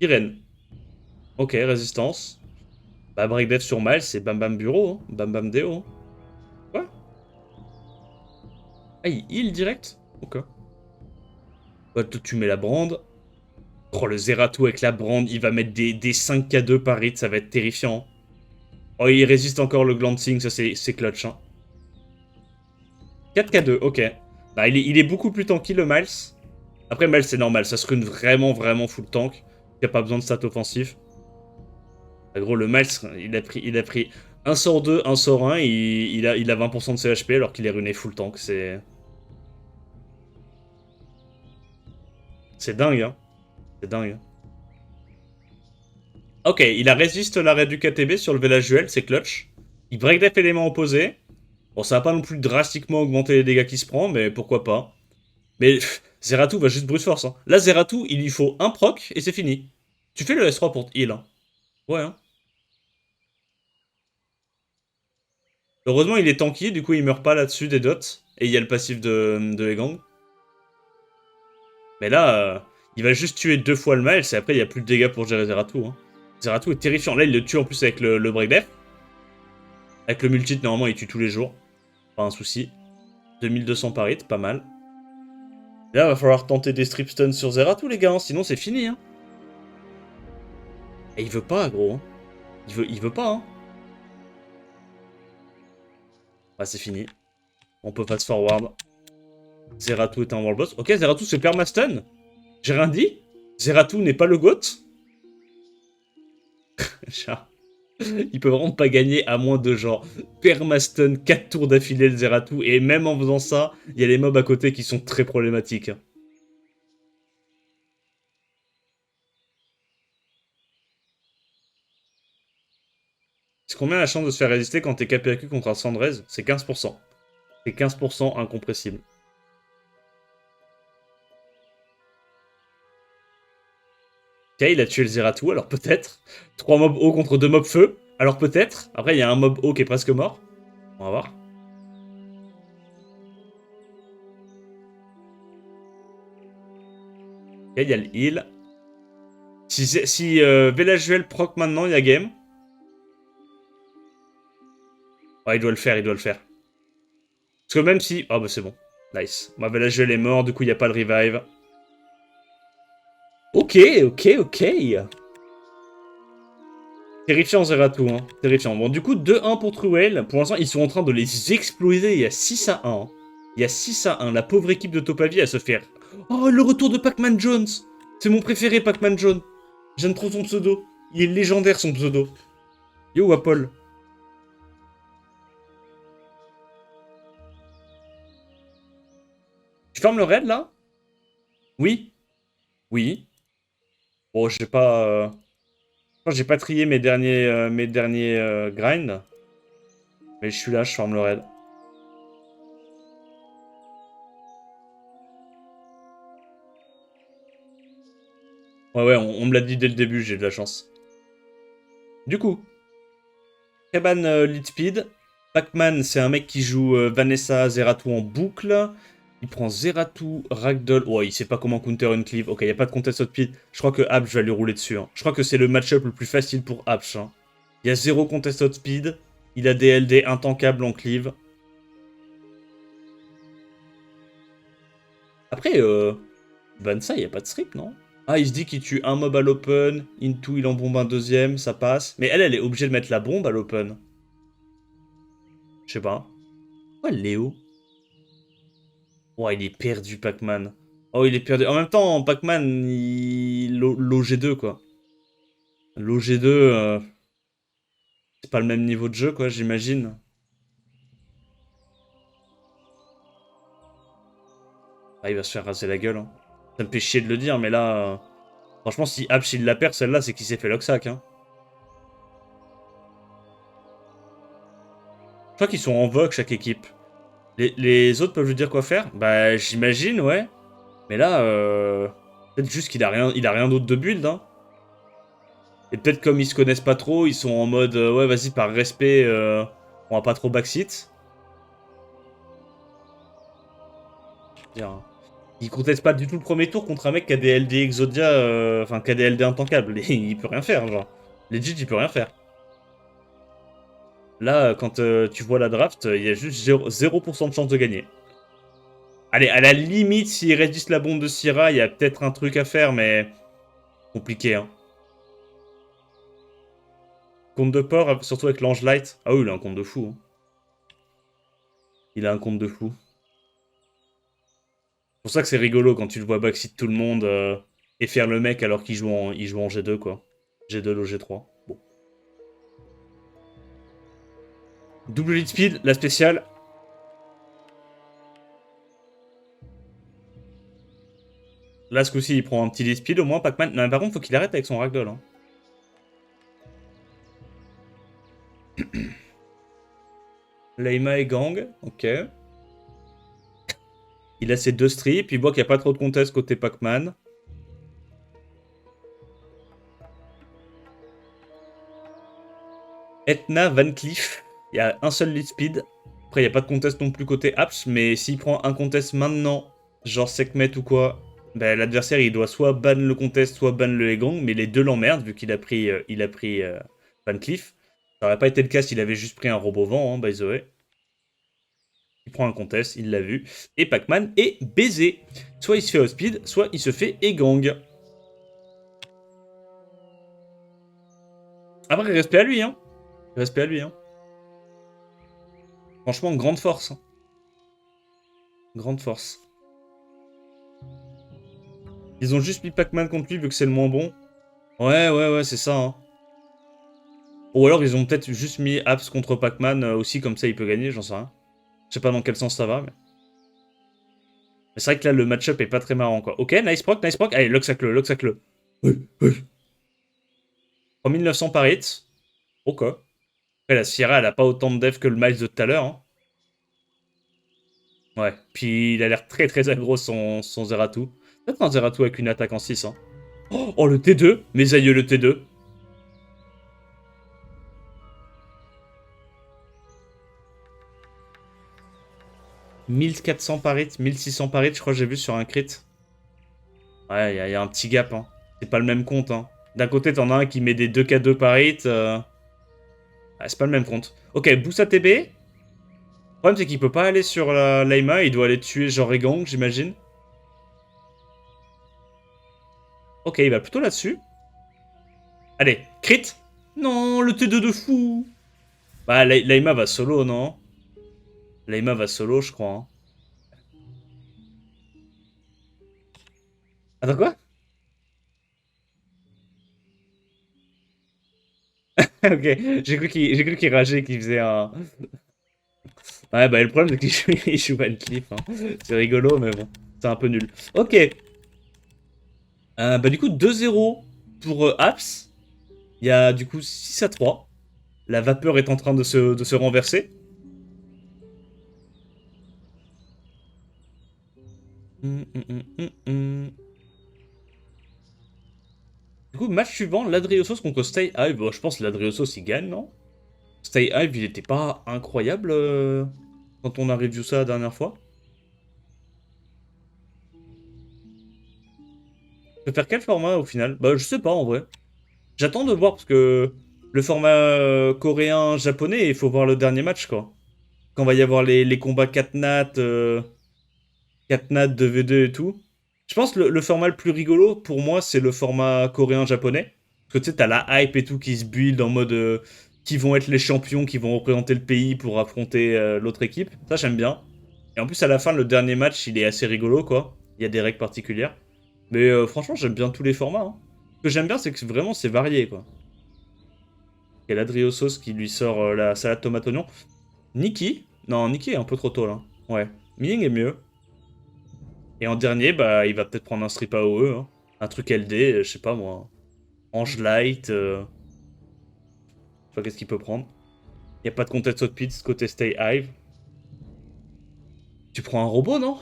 Irene. Ok, résistance. Bah, break death sur Miles, c'est bam bam bureau. Hein. Bam bam déo. Hein. Quoi? Ah, il heal direct? Ok. Bah, tu mets la brande. Oh, le Zeratou avec la brande, il va mettre des 5k2 par hit, ça va être terrifiant. Oh, il résiste encore le glancing, ça c'est clutch. Hein. 4k2, ok. Bah, il est beaucoup plus tanky le Miles. Après, Miles, c'est normal, ça se rune vraiment, vraiment full tank. Il n'y a pas besoin de stat offensif. En gros, le Miles, il a pris un sort 2, un sort 1, il a 20% de ses HP alors qu'il est runé full tank. C'est dingue, hein. C'est dingue. Ok, il a résiste l'arrêt du KTB sur le village duel, c'est clutch. Il break def élément opposé. Bon, ça va pas non plus drastiquement augmenter les dégâts qu'il se prend, mais pourquoi pas. Mais Zeratou va juste brute force. Hein. Là, Zeratou, il lui faut un proc et c'est fini. Tu fais le S3 pour heal. Hein. Ouais, hein. Heureusement, il est tanky, du coup, il meurt pas là-dessus des dots. Et il y a le passif de Egang. Mais là, il va juste tuer 2 fois le Miles et après, il n'y a plus de dégâts pour gérer Zeratou. Hein. Zeratou est terrifiant. Là, il le tue en plus avec le break def. Avec le multi, normalement, il tue tous les jours. Pas un souci. 2200 par hit, pas mal. Là, va falloir tenter des strip stuns sur Zeratou, les gars, hein, sinon c'est fini. Hein. Et il veut pas, gros. Hein. Il veut pas, hein. Ah, c'est fini. On peut fast forward. Zeratou est un world boss. Ok, Zeratou se perma-stun. J'ai rien dit. Zeratou n'est pas le GOAT. Il peut vraiment pas gagner à moins de genre perma-stun 4 tours d'affilée le Zeratou. Et même en faisant ça, il y a les mobs à côté qui sont très problématiques. C'est combien la chance de se faire résister quand t'es KPAQ contre un Sandrez? C'est 15%. C'est 15% incompressible. Ok, il a tué le Zeratou, alors peut-être. 3 mobs eau contre 2 mobs feu, alors peut-être. Après, il y a un mob eau qui est presque mort. On va voir. Ok, il y a le heal. Si Velajuel proc maintenant, il y a game. Ouais, il doit le faire, il doit le faire. Parce que même si... Oh, bah c'est bon. Nice. Bah, Velajuel est mort, du coup, il n'y a pas le revive. Ok, ok, ok. Terrifiant Zeratou, hein. Terrifiant. Bon, du coup, 2-1 pour Truel. Pour l'instant, ils sont en train de les exploser. Il y a 6-1. Hein. Il y a 6-1. La pauvre équipe de Topavi à se faire... Oh, le retour de Pac-Man Jones. C'est mon préféré, Pac-Man Jones. J'aime trop son pseudo. Il est légendaire, son pseudo. Yo, Apple. Tu fermes le raid, là? Oui. Oui. Bon, j'ai pas... Je crois que j'ai pas trié mes derniers grinds. Mais je suis là, je ferme le raid. Ouais, ouais, on me l'a dit dès le début, j'ai de la chance. Du coup, Keban lead speed. Pac-Man, c'est un mec qui joue Vanessa Zeratou en boucle. Il prend Zeratou, Ragdoll. Oh, il sait pas comment counter une cleave. Ok, il n'y a pas de contest speed. Je crois que Apsh va lui rouler dessus. Hein. Je crois que c'est le match-up le plus facile pour Apsh. Hein. Il y a 0 contest speed. Il a des LD intankables en cleave. Après, Vanessa, il n'y a pas de strip, non? Ah, il se dit qu'il tue un mob à l'open. Into, il en bombe un deuxième, ça passe. Mais elle est obligée de mettre la bombe à l'open. Je sais pas. Oh, Léo. Oh, il est perdu, Pac-Man. Oh, il est perdu. En même temps, Pac-Man, l'OG2, quoi. L'OG2, c'est pas le même niveau de jeu, quoi, j'imagine. Ah, il va se faire raser la gueule, hein. Ça me fait chier de le dire, mais là... franchement, si Apsh, il la perd, celle-là, c'est qu'il s'est fait l'Oxac, hein. Je crois qu'ils sont en vogue, chaque équipe. Les autres peuvent lui dire quoi faire? Bah, j'imagine, ouais. Mais là, peut-être juste qu'il a rien d'autre de build, hein. Et peut-être comme ils se connaissent pas trop, ils sont en mode, ouais, vas-y, par respect, on va pas trop backseat. Hein. Il conteste pas du tout le premier tour contre un mec qui a des LD Exodia, enfin, qui a des LD intankables. Il peut rien faire, genre. Legit, il peut rien faire. Là, quand tu vois la draft, il y a juste 0% de chance de gagner. Allez, à la limite, s'il résiste la bombe de Syrah, il y a peut-être un truc à faire, mais compliqué, hein. Compte de port, surtout avec l'ange light. Ah oui, il a un compte de fou. Hein. Il a un compte de fou. C'est pour ça que c'est rigolo quand tu le vois backseat tout le monde et faire le mec alors qu'il joue en G2, quoi. G2 ou G3. Bon. Double lead speed, la spéciale. Là, ce coup-ci, il prend un petit lead speed au moins, Pac-Man. Non, mais par contre, faut qu'il arrête avec son ragdoll. Hein. Leima et Gang, ok. Il a ses deux strips, il voit qu'il n'y a pas trop de contest côté Pac-Man. Etna, Van Cleef, il y a un seul lead speed. Après, il n'y a pas de contest non plus côté Apps, mais s'il prend un contest maintenant, genre Sekhmet ou quoi, ben, l'adversaire il doit soit ban le contest, soit ban le Egang, mais les deux l'emmerdent vu qu'il a pris, Van Cleef. Ça aurait pas été le cas s'il avait juste pris un robot vent, hein, by the way. Il prend un contest, il l'a vu. Et Pac-Man est baisé. Soit il se fait outspeed, soit il se fait Egang. Après, respect à lui, hein. Respect à lui, hein. Franchement, grande force. Hein. Grande force. Ils ont juste mis Pac-Man contre lui vu que c'est le moins bon. Ouais, c'est ça. Hein. Ou alors ils ont peut-être juste mis Apps contre Pac-Man aussi, comme ça il peut gagner, j'en sais rien. Je sais pas dans quel sens ça va, mais c'est vrai que là le match-up est pas très marrant quoi. Ok, nice proc, nice proc. Allez, Loxac-le, Loxac-le. Oui, oui. 3900 par hit. Ok. Après la Sierra elle a pas autant de def que le Miles de tout à l'heure. Hein. Ouais, puis il a l'air très très aggro son Zeratou. Peut-être un Zeratou avec une attaque en 6. Hein. Oh, le T2, mes aïeux le T2. 1400 par hit, 1600 par hit, je crois que j'ai vu sur un crit. Ouais, il y, a un petit gap. Hein. C'est pas le même compte. Hein. D'un côté, t'en as un qui met des 2k2 par hit. Ouais, c'est pas le même compte. Ok, Boussa TB. Le problème, c'est qu'il peut pas aller sur la Laima. Il doit aller tuer genre Egang, j'imagine. Ok, il va plutôt là-dessus. Allez, crit. Non, le T2 de fou. Bah, Laima va solo, non? Laima va solo, je crois. Hein. Attends, quoi? Ok, j'ai cru qu'il rageait, qu'il faisait un... Ouais, bah le problème, c'est qu'il joue, il joue Van Cleef. Hein. C'est rigolo, mais bon, c'est un peu nul. Ok. Bah du coup, 2-0 pour Apps. Il y a du coup 6-3. La vapeur est en train de se renverser. Du coup, match suivant, l'Adriosos contre Stay Hive. Bon, je pense que l'Adriosos il gagne, non? Stay Hive, il était pas incroyable quand on a review ça la dernière fois. Je peux faire quel format au final? Bah, je sais pas en vrai. J'attends de voir parce que le format coréen-japonais, il faut voir le dernier match quoi. Quand va y avoir les combats 4 nat, 4 nat 2v2 et tout. Je pense que le format le plus rigolo pour moi, c'est le format coréen-japonais. Parce que tu sais, t'as la hype et tout qui se build en mode qui vont être les champions, qui vont représenter le pays pour affronter l'autre équipe. Ça, j'aime bien. Et en plus, à la fin, le dernier match, il est assez rigolo, quoi. Il y a des règles particulières. Mais franchement, j'aime bien tous les formats. Hein. Ce que j'aime bien, c'est que vraiment, c'est varié, quoi. Il y a l'Adriosos qui lui sort la salade tomate oignon. Nikki. Non, Nikki est un peu trop tôt, là. Ouais. Ming est mieux. Et en dernier, bah, il va peut-être prendre un strip AOE. Hein. Un truc LD, je sais pas, moi. Ange Light. Je sais pas qu'est-ce qu'il peut prendre. Il n'y a pas de contest outpit côté Stay Hive. Tu prends un robot, non?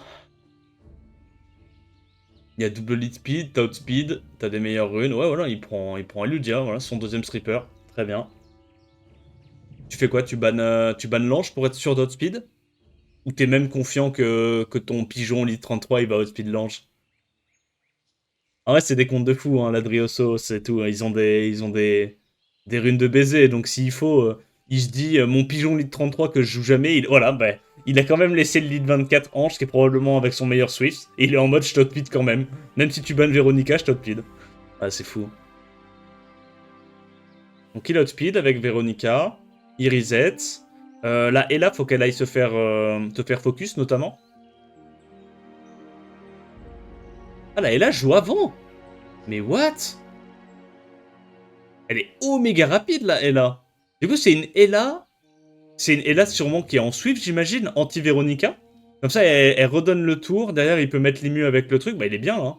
Il y a double lead speed, t'as outspeed, t'as des meilleures runes. Ouais, voilà, il prend Eludia, voilà, son deuxième stripper. Très bien. Tu fais quoi? Tu bannes l'ange pour être sûr d'outspeed? Ou t'es même confiant que ton pigeon lead 33 il va outspeed l'ange? En vrai, c'est des contes de fous, hein, l'Adrioso, c'est tout. Hein. Ils ont des runes de baiser, donc s'il faut, il se dit mon pigeon lead 33 que je joue jamais, voilà, bah, il a quand même laissé le lead 24 Ange, qui est probablement avec son meilleur Swift, et il est en mode je t'outpid quand même. Même si tu bannes Véronica, je t'outpid. Ah, c'est fou. Donc il outspeed avec Véronica, il reset. Là, Ella, faut qu'elle aille se faire focus notamment. Ah là, Ella joue avant. Mais what? Elle est oméga rapide là, Ella. Du coup, c'est une Ella. C'est une Ella sûrement qui est en Swift, j'imagine, anti-Véronica. Comme ça, elle redonne le tour. Derrière, il peut mettre l'immu avec le truc. Bah, il est bien là.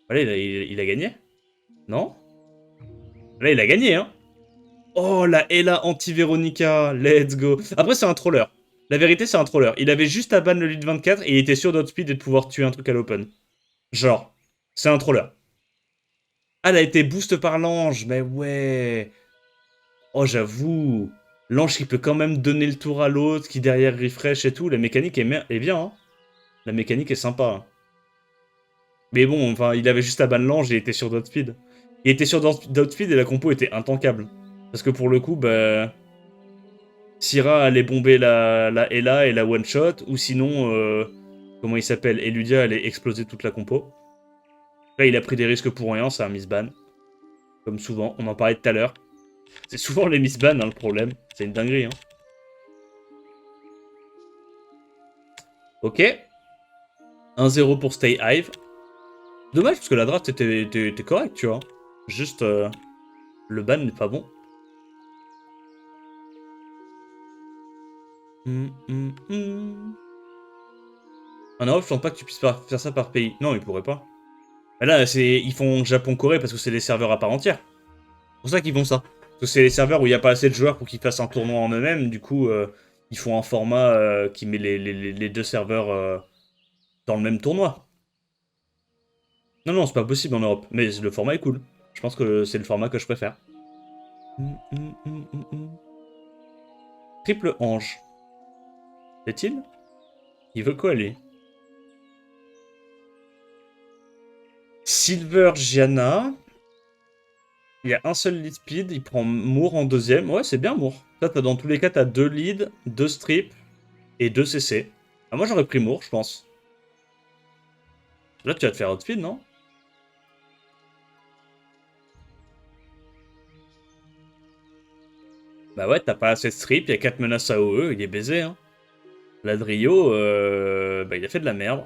Voilà, il a gagné. Non? Là, il a gagné, hein. Oh, la Ella anti-Véronica. Let's go. Après, c'est un troller. La vérité, c'est un troller. Il avait juste à ban le lead 24 et il était sûr d'outspeed et de pouvoir tuer un truc à l'open. Genre, c'est un troller. Ah, elle a été boost par l'ange, mais ouais. Oh, j'avoue. L'ange qui peut quand même donner le tour à l'autre, qui derrière refresh et tout. La mécanique est bien, hein. La mécanique est sympa. Hein. Mais bon, enfin, il avait juste à ban l'ange et il était sur d'outspeed. Il était sur d'outspeed et la compo était intankable. Parce que pour le coup, bah. Syrah allait bomber la Ella et la one-shot, ou sinon, comment il s'appelle, Eludia allait exploser toute la compo. Là, il a pris des risques pour rien, ça a misban. Comme souvent, on en parlait tout à l'heure. C'est souvent les misban, hein, le problème. C'est une dinguerie, hein. Ok. 1-0 pour Stay Hive. Dommage, parce que la draft était correcte, tu vois. Juste, le ban n'est pas bon. En Europe, je pense pas que tu puisses faire ça par pays. Non, ils pourraient pas. Mais là, ils font Japon-Corée parce que c'est des serveurs à part entière. C'est pour ça qu'ils font ça. Parce que c'est les serveurs où il n'y a pas assez de joueurs pour qu'ils fassent un tournoi en eux-mêmes. Du coup, ils font un format qui met les deux serveurs dans le même tournoi. Non, non, c'est pas possible en Europe. Mais le format est cool. Je pense que c'est le format que je préfère. Triple ange. C'est-il? Il veut quoi, lui? Silver Gianna. Il y a un seul lead speed, il prend Moore en deuxième. Ouais, c'est bien Moore. Là, dans tous les cas, t'as 2 leads, 2 strips et 2 CC. Ah, moi, j'aurais pris Moore, je pense. Là, tu vas te faire outspeed, non? Bah ouais, t'as pas assez de strip, il y a 4 menaces AOE, il est baisé, hein. L'Adrio, bah, il a fait de la merde.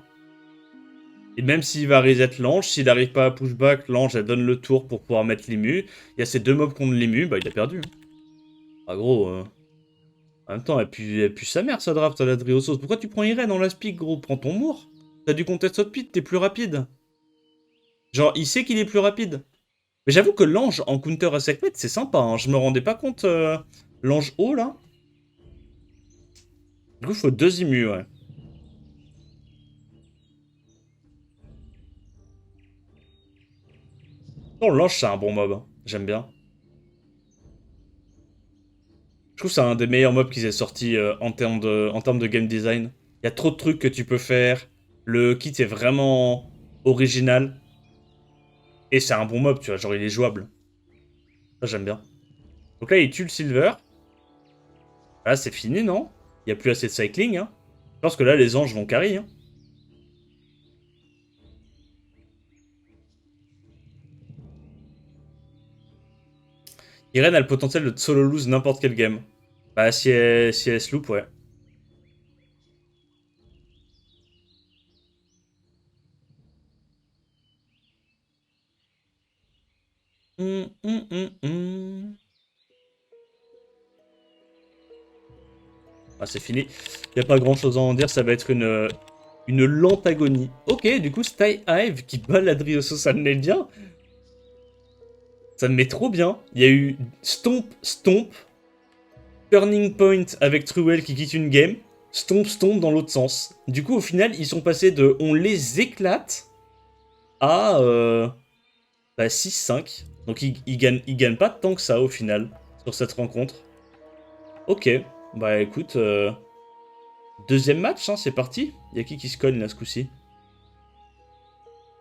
Et même s'il va reset l'ange, s'il n'arrive pas à pushback, l'ange, elle donne le tour pour pouvoir mettre l'immu. Il y a ces deux mobs contre l'immu, bah il a perdu. Ah gros, en même temps, elle pue sa mère, sa draft à la Driosos. Pourquoi tu prends Irene en last pick, gros? Prends ton Moore. T'as du contest outpit, t'es plus rapide. Genre, il sait qu'il est plus rapide. Mais j'avoue que l'ange en counter à Sekhmet, c'est sympa. Hein. Je me rendais pas compte. L'ange haut, là. Du coup, il faut 2 immus, ouais. Oh, l'ange, c'est un bon mob. Hein. J'aime bien. Je trouve que c'est un des meilleurs mobs qu'ils aient sorti en termes de game design. Il y a trop de trucs que tu peux faire. Le kit est vraiment original. Et c'est un bon mob, tu vois. Genre, il est jouable. Ça, j'aime bien. Donc là, il tue le silver. Là, c'est fini, non? Il n'y a plus assez de cycling, hein. Je pense que là, les anges vont carry, hein. Irene a le potentiel de solo lose n'importe quel game. Bah, si elle se loupe, ouais. Hum, hum, hum, hum. Ah, c'est fini. Y a pas grand chose à en dire, ça va être une lente agonie. Ok, du coup, Stay Hive qui bat l'Adrioso, ça me met bien. Ça me met trop bien. Il y a eu Stomp, Stomp, Turning Point avec Truel qui quitte une game, Stomp, Stomp dans l'autre sens. Du coup, au final, ils sont passés de on les éclate à bah, 6-5. Donc, ils gagnent pas tant que ça au final sur cette rencontre. Ok, bah écoute, deuxième match, hein, c'est parti. Il y a qui se cogne là ce coup-ci?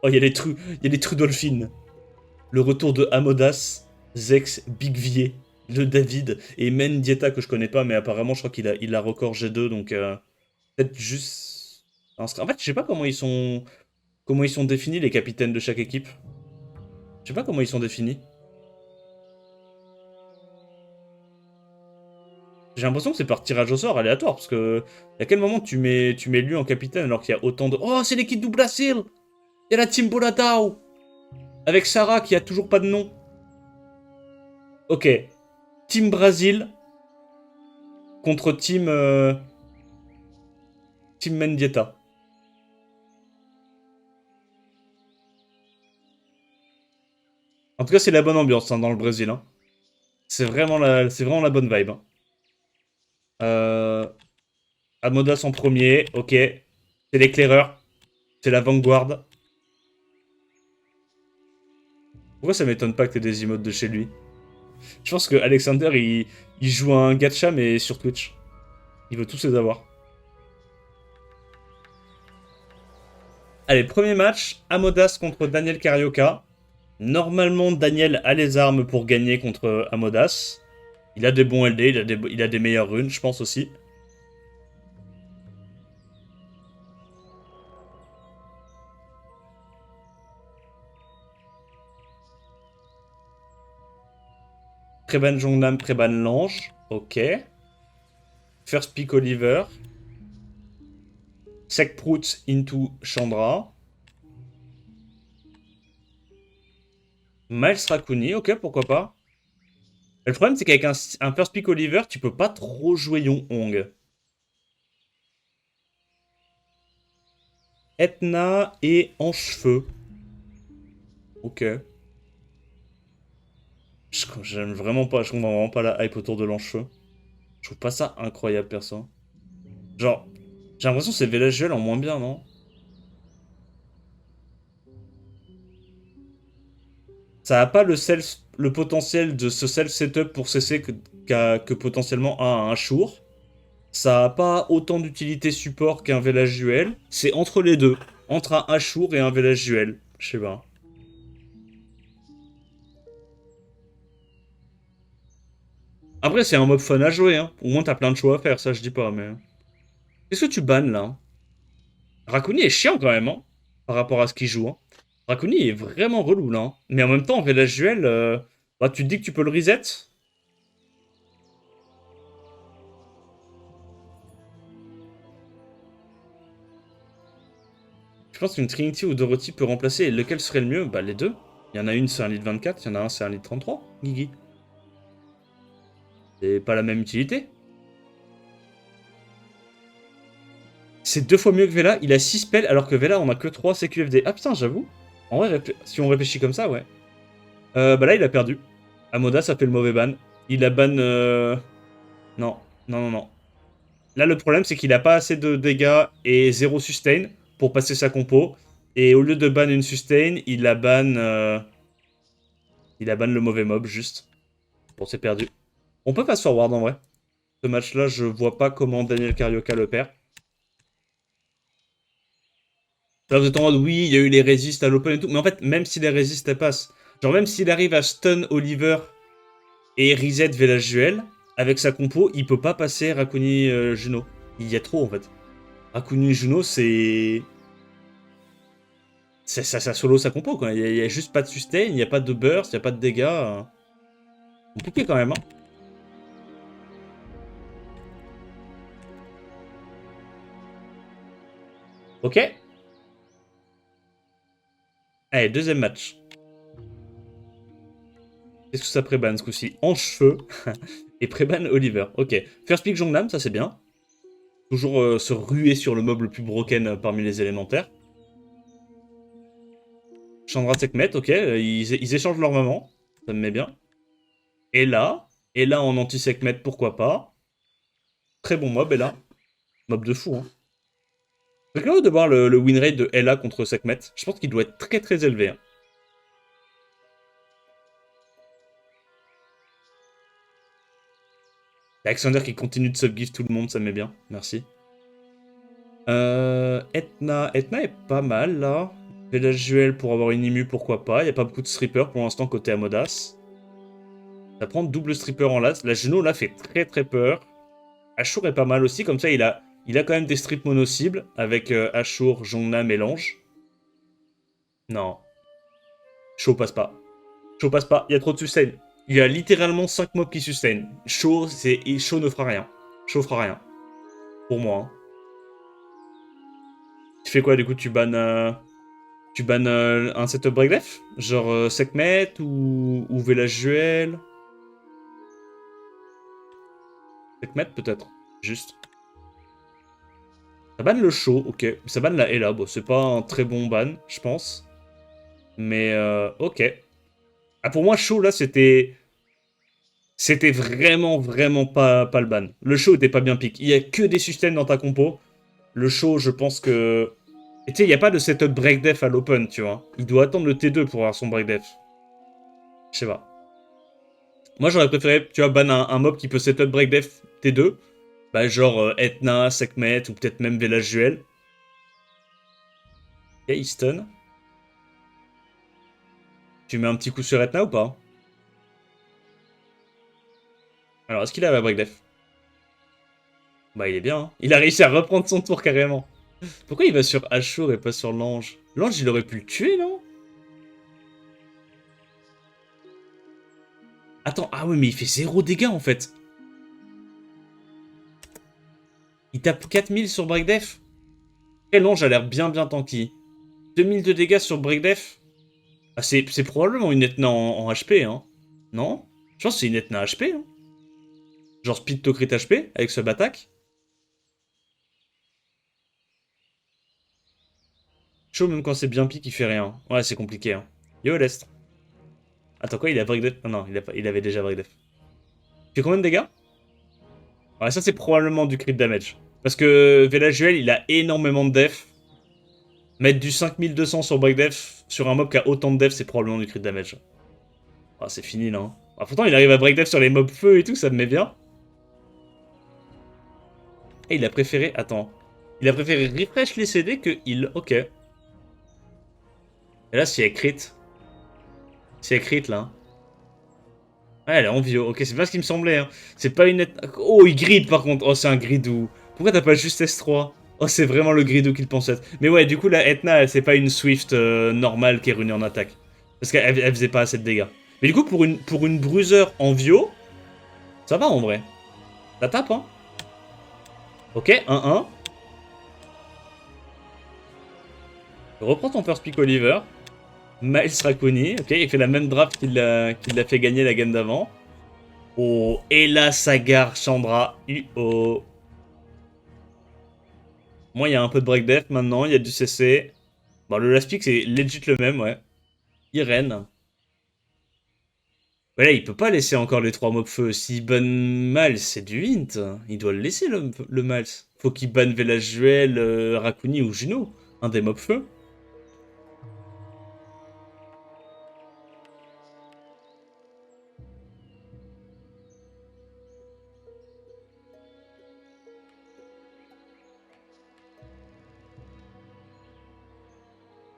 Oh, il y a les Trudolphines. Le retour de Amodas, Zex, Big Vie, le David et Mendieta que je connais pas, mais apparemment je crois qu'il a record G2, donc peut-être juste. En fait, je sais pas comment ils sont définis les capitaines de chaque équipe. Je sais pas comment ils sont définis. J'ai l'impression que c'est par tirage au sort aléatoire, parce que à quel moment tu mets lui en capitaine alors qu'il y a autant de. Oh, c'est l'équipe du Brasil! Il y a la Team Bolatao! Avec Sarah qui a toujours pas de nom. Ok. Team Brasil contre Team Mendieta. En tout cas, c'est la bonne ambiance hein, dans le Brésil. Hein. C'est vraiment la bonne vibe. Hein. Euh, Amodas en premier, ok. C'est l'éclaireur. C'est la vanguard. Pourquoi ça m'étonne pas que t'aies des emotes de chez lui? Je pense que Alexander, il joue à un gacha, mais sur Twitch. Il veut tous les avoir. Allez, premier match. Amodas contre Daniel Carioca. Normalement, Daniel a les armes pour gagner contre Amodas. Il a des bons LD, il a des meilleures runes, je pense aussi. Préban Jongnam, Préban Lange. Ok. First Pick Oliver. Sekprout into Chandra. Miles Rakuni, ok, pourquoi pas. Le problème, c'est qu'avec un First Pick Oliver, tu peux pas trop jouer Yong Hong. Etna et en cheveux. Ok. J'aime vraiment pas, je comprends vraiment pas la hype autour de l'encheveux. Je trouve pas ça incroyable, perso. Genre, j'ai l'impression que c'est Velajuel en moins bien, non? Ça a pas le potentiel de ce self setup pour CC que potentiellement un Shure. Ça a pas autant d'utilité support qu'un Velajuel. C'est entre les deux. Entre un Ashur et un Velajuel. Je sais pas. Après, c'est un mob fun à jouer, hein. Au moins, t'as plein de choix à faire, ça je dis pas, mais. Qu'est-ce que tu bannes là? Rakuni est chiant quand même, hein, par rapport à ce qu'il joue. Hein. Rakuni est vraiment relou là. Hein. Mais en même temps, Velajuel, bah, tu te dis que tu peux le reset. Je pense qu'une Trinity ou Dorothy peut remplacer. Et lequel serait le mieux? Bah, les deux. Il y en a une, c'est un lead 24, il y en a un, c'est un lead 33. Guigui. C'est pas la même utilité. C'est deux fois mieux que Vela. Il a 6 spells alors que Vela on a que 3 CQFD. Ah putain, j'avoue. En vrai, si on réfléchit comme ça, ouais. Bah là, il a perdu. Amoda, ça fait le mauvais ban. Il a ban. Non, non, non, non. Là, le problème, c'est qu'il a pas assez de dégâts et 0 sustain pour passer sa compo. Et au lieu de ban une sustain, il a ban le mauvais mob, juste. Bon, c'est perdu. On peut fast forward en vrai. Ce match-là, je vois pas comment Daniel Carioca le perd. Là, vous êtes en mode, oui, il y a eu les résistes à l'open et tout. Mais en fait, même si les résistes elles passent, genre même s'il arrive à stun Oliver et reset Velajuel, avec sa compo, il peut pas passer Rakuni Juno. Il y a trop en fait. Rakuni Juno, c'est. Ça solo sa compo quoi. Il y a juste pas de sustain, il n'y a pas de burst, il n'y a pas de dégâts. Compliqué quand même, hein. Ok. Allez, deuxième match. Qu'est-ce que ça prébanne ce coup-ci? En cheveux. Et prébanne Oliver. Ok. First pick Jongnam, ça c'est bien. Toujours se ruer sur le mob le plus broken parmi les élémentaires. Chandra Sekhmet, ok. Ils échangent leur maman. Ça me met bien. Et là. Et là en anti-Sekhmet, pourquoi pas. Très bon mob, et là. Mob de fou, hein. C'est curieux de voir le win rate de Ella contre Sekhmet. Je pense qu'il doit être très très élevé, hein. Alexander qui continue de subgift tout le monde, ça me met bien. Merci. Etna est pas mal, là. Village Juel pour avoir une immu, pourquoi pas. Il n'y a pas beaucoup de strippers pour l'instant côté Amodas. Ça prend double stripper en last. La Geno, là, fait très très peur. Ashur est pas mal aussi, comme ça, il a quand même des strips mono-cibles avec Ashur, Jongnam et Lange. Non. Shaw passe pas. Shaw passe pas, il y a trop de sustain. Il y a littéralement 5 mobs qui sustain. Shaw ne fera rien. Shaw fera rien. Pour moi, hein. Tu fais quoi, du coup, tu bannes un setup breakdef? Genre Sekhmet ou Village Juel? Sekhmet, peut-être. Juste. Ça banne le show, ok. Ça banne la Ella. Bon, c'est pas un très bon ban, je pense. Mais ok. Ah, pour moi, show, là, c'était... C'était vraiment, vraiment pas le ban. Le show était pas bien pick. Il y a que des sustains dans ta compo. Le show, je pense que... Et tu sais, il n'y a pas de setup breakdef à l'open, tu vois. Il doit attendre le T2 pour avoir son breakdef. Je sais pas. Moi, j'aurais préféré, tu vois, ban un mob qui peut setup breakdef T2. Bah, genre Etna, Sekhmet, ou peut-être même Village Juel. Ok, il stun. Tu mets un petit coup sur Etna ou pas? Alors, est-ce qu'il a la breakdef? Bah, il est bien, hein. Il a réussi à reprendre son tour carrément. Pourquoi il va sur Ashur et pas sur l'ange? L'ange, il aurait pu le tuer, non? Attends, ah ouais, mais il fait 0 dégâts en fait. Il tape 4000 sur breakdef. Et l'ange a l'air bien bien tanky. 2000 de dégâts sur breakdef. Ah, c'est probablement une Etna en HP, hein. Non? Je pense que c'est une Etna HP, hein. Genre speed to crit HP avec sub attack. Chaud même quand c'est bien pique, il fait rien. Ouais, c'est compliqué, hein. Yo, l'Est. Attends, quoi, il a breakdef? Ah non, il avait déjà breakdef. Il fait combien de dégâts? Ouais, ça c'est probablement du crit damage. Parce que Velajuel, il a énormément de def. Mettre du 5200 sur breakdef sur un mob qui a autant de def, c'est probablement du crit damage. Ah, c'est fini là, hein. Ah, pourtant, il arrive à breakdef sur les mobs feu et tout, ça me met bien. Et il a préféré... Attends. Il a préféré refresh les CD que heal. Ok. Et là, si elle crit... Si elle crit, là... Ouais, elle est en bio. Ok, c'est pas ce qui me semblait, hein. C'est pas une... Oh, il grid, par contre. Oh, c'est un gridou. Pourquoi t'as pas juste S3? Oh, c'est vraiment le gridou qu'il pense être. Mais ouais, du coup, la Etna, c'est pas une Swift normale qui est runée en attaque. Parce qu'elle faisait pas assez de dégâts. Mais du coup, pour une bruiser en Vio, ça va en vrai. Ça tape, hein. Ok, 1-1. Reprends ton first pick Oliver. Miles Raccooni, ok, il fait la même draft qu'il l'a fait gagner la game d'avant. Oh, et là, Sagar, Chandra, UO. Moi, il y a un peu de break def maintenant, il y a du CC. Bon, le last pick, c'est legit le même, ouais. Irene. Ouais, là, il peut pas laisser encore les 3 mobs feu. S'il banne Miles, c'est du hint. Il doit le laisser, le Miles. Faut qu'il banne Velajuel, Raccooni ou Juno. Un des mobs feu.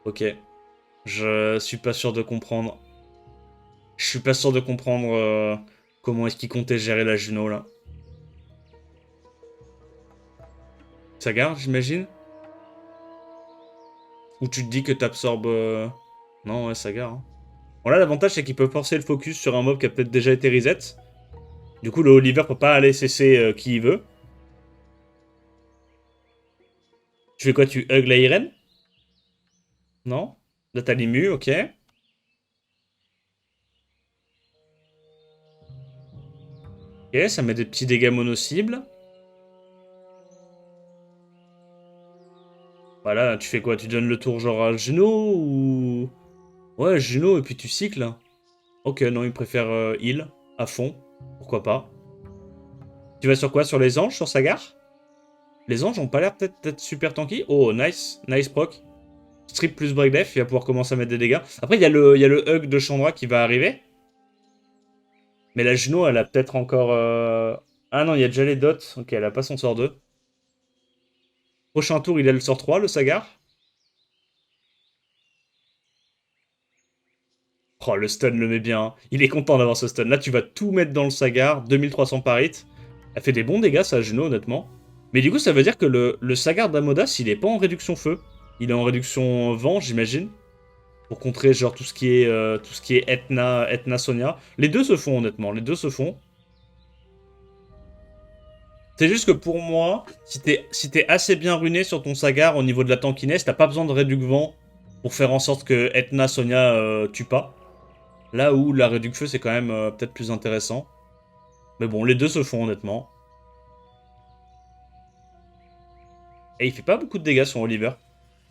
Ok. Je suis pas sûr de comprendre. Je suis pas sûr de comprendre comment est-ce qu'il comptait gérer la Juno, là. Sagar, j'imagine? Ou tu te dis que t'absorbes... Non, ouais, Sagar, hein. Bon là, l'avantage, c'est qu'il peut forcer le focus sur un mob qui a peut-être déjà été reset. Du coup, le Oliver peut pas aller cesser qui il veut. Tu fais quoi? Tu hug la Irene? Non? Là, t'as l'Imu, ok. Ok, ça met des petits dégâts mono-cibles. Voilà, tu fais quoi? Tu donnes le tour genre à Juno ou... Ouais, Juno, et puis tu cycles. Ok, non, il préfère heal, à fond. Pourquoi pas. Tu vas sur quoi? Sur les anges? Sur Sagar? Les anges ont pas l'air peut-être d'être super tanky. Oh, nice. Nice proc. Strip plus break def, il va pouvoir commencer à mettre des dégâts. Après, il y a le hug de Chandra qui va arriver. Mais la Juno, elle a peut-être encore... Ah non, il y a déjà les dots. Ok, elle a pas son sort 2. Prochain tour, il a le sort 3, le Sagar. Oh, le stun le met bien, hein. Il est content d'avoir ce stun. Là, tu vas tout mettre dans le Sagar. 2300 par hit. Elle fait des bons dégâts, ça, Juno, honnêtement. Mais du coup, ça veut dire que le Sagar d'Amodas, il est pas en réduction feu. Il est en réduction vent, j'imagine. Pour contrer, genre, tout ce qui est Etna Sonia. Les deux se font, honnêtement. Les deux se font. C'est juste que pour moi, si t'es assez bien runé sur ton Sagar au niveau de la tankiness, t'as pas besoin de réduc vent pour faire en sorte que Etna Sonia tue pas. Là où la réduc feu, c'est quand même peut-être plus intéressant. Mais bon, les deux se font honnêtement. Et il fait pas beaucoup de dégâts sur Oliver.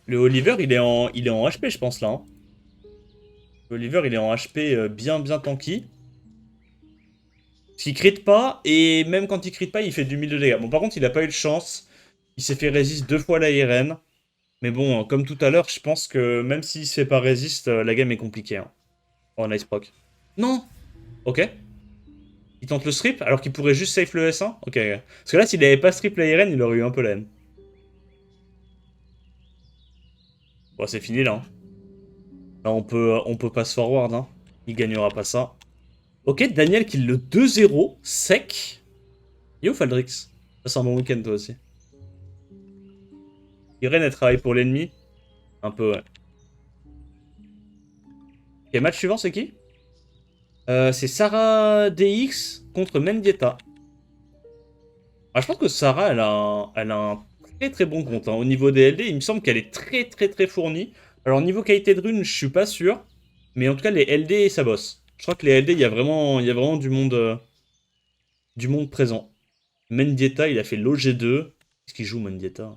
Le Oliver, il est en HP, je pense, là, hein. Le Oliver, il est en HP bien, bien tanky. Il crit pas, et même quand il crit pas, il fait du 1000 de dégâts. Bon, par contre, il a pas eu de chance. Il s'est fait résiste 2 fois la RN. Mais bon, comme tout à l'heure, je pense que même s'il se fait pas résiste, la game est compliquée, hein. Oh, nice proc. Non. Ok. Il tente le strip, alors qu'il pourrait juste safe le S1. Ok. Parce que là, s'il avait pas strip la RN, il aurait eu un peu la haine. Bon, c'est fini, là, hein. Là, on peut pass forward, hein. Il gagnera pas ça. Ok, Daniel kill le 2-0, sec. Yo, Faldrix. Passe un bon week-end, toi aussi. Irene, elle travaille pour l'ennemi. Un peu, ouais. Ok, match suivant, c'est qui? C'est Sarah DX contre Mendieta. Ah, je pense que Sarah, elle a un très très bon compte, hein. Au niveau des LD, il me semble qu'elle est très très très fournie. Alors, niveau qualité de rune, je suis pas sûr. Mais en tout cas, les LD, ça bosse. Je crois que les LD, il y a vraiment du monde présent. Mendieta, il a fait l'OG2. Qu'est-ce qu'il joue, Mendieta?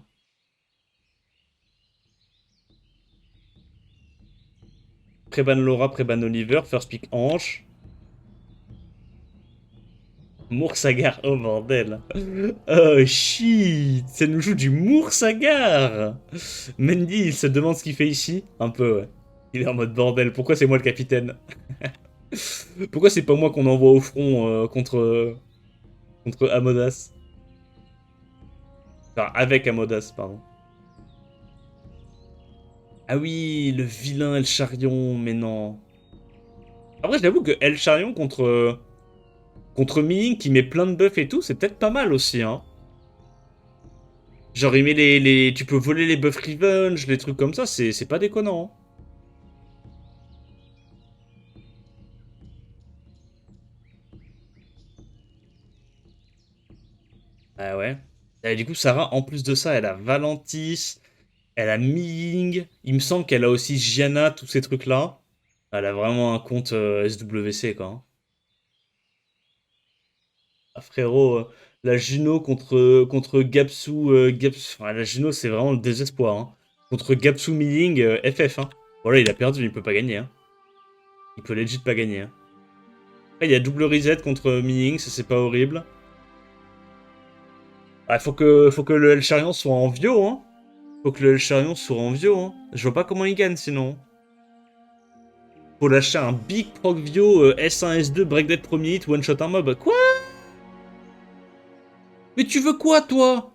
Préban Laura, Préban Oliver, First Pick Ange. Moursagar, oh bordel. Oh shit, ça nous joue du Moursagar. Mendy, il se demande ce qu'il fait ici. Un peu, ouais. Il est en mode bordel, pourquoi c'est moi le capitaine? Pourquoi c'est pas moi qu'on envoie au front contre Amodas? Enfin, avec Amodas, pardon. Ah oui, le vilain El Charion, mais non. Après, je l'avoue que El Charion contre Ming qui met plein de buffs et tout, c'est peut-être pas mal aussi, hein. Genre, il met tu peux voler les buffs revenge, les trucs comme ça, c'est pas déconnant, hein. Ah ouais. Et du coup, Sarah, en plus de ça, elle a Valentis, elle a Ming, il me semble qu'elle a aussi Gianna, tous ces trucs-là. Elle a vraiment un compte SWC, quoi, hein. Ah, frérot, la Juno contre Gapsu, enfin, la Juno, c'est vraiment le désespoir, hein. Contre Gapsu Ming, FF, hein. Voilà, il a perdu, il peut pas gagner, hein. Il peut legit pas gagner, hein. Après, il y a double reset contre Ming, ça c'est pas horrible. Ah, faut que le El Charion soit en Vio, hein. Faut que le El Charion soit en Vio, hein. Je vois pas comment il gagne sinon. Faut lâcher un big proc Vio S1, S2, break dead premier hit, one shot un mob. Quoi? Mais tu veux quoi, toi?